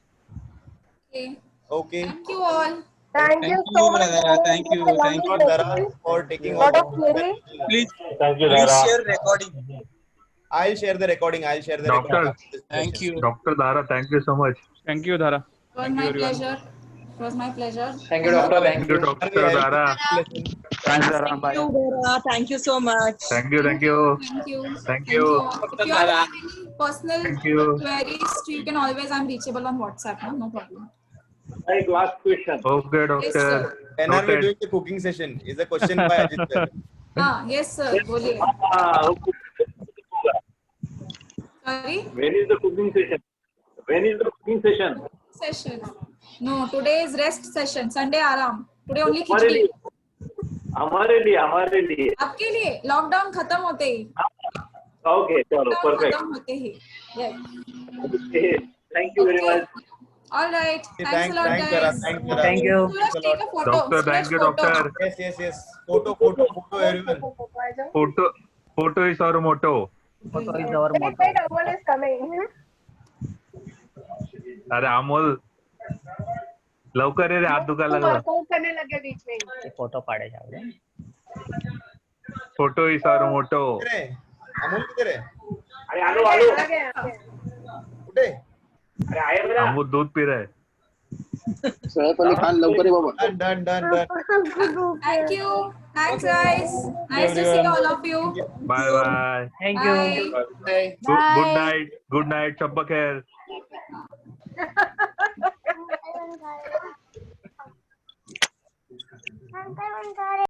Okay. Okay. Thank you all. Thank you so much. Thank you. Thank you, Dara, for taking all the Please share recording. I'll share the recording. Doctor, thank you. Dr. Dara, thank you so much. Thank you, Dhara. It was my pleasure. It was my pleasure. Thank you, doctor. Thank you, Dr. Dara. Thanks, Dhara. Bye. Thank you so much. Thank you. Thank you. Thank you. If you have any personal queries, you can always, I'm reachable on WhatsApp. No problem. Right, last question. Okay, doctor. Yes, sir. When are we doing the cooking session? Is a question by Ajit sir. Yes, sir. Boliye. Sorry? When is the cooking session? Session. No, today is rest session. Sunday आराम. Today only खिचड़ी. हमारे लिए. आपके लिए lockdown खत्म होते ही. Okay, चलो, perfect. खत्म होते ही. Yes. Okay. Thank you very much. All right. Thanks a lot, guys. Thank you. Suraj, take a photo. Doctor, thank you, doctor. Yes. Photo, everyone. Photo is our motto. Photo is our motto. Amol is coming. अरे अमोल लवकर रे हात दुखायला लागला. Workout करने लगे बीच में. Photo पाड़े जाओगे. Photo is our motto. Amol किधर है? अरे आलो. कुठे? अमोल दूध पी रहा है. सैफ अली खान लवकर ये बाबा. Done. Thank you. Thanks, guys. Nice to see all of you. Bye bye. Thank you. Bye. Good night. Good night. Shabba khair.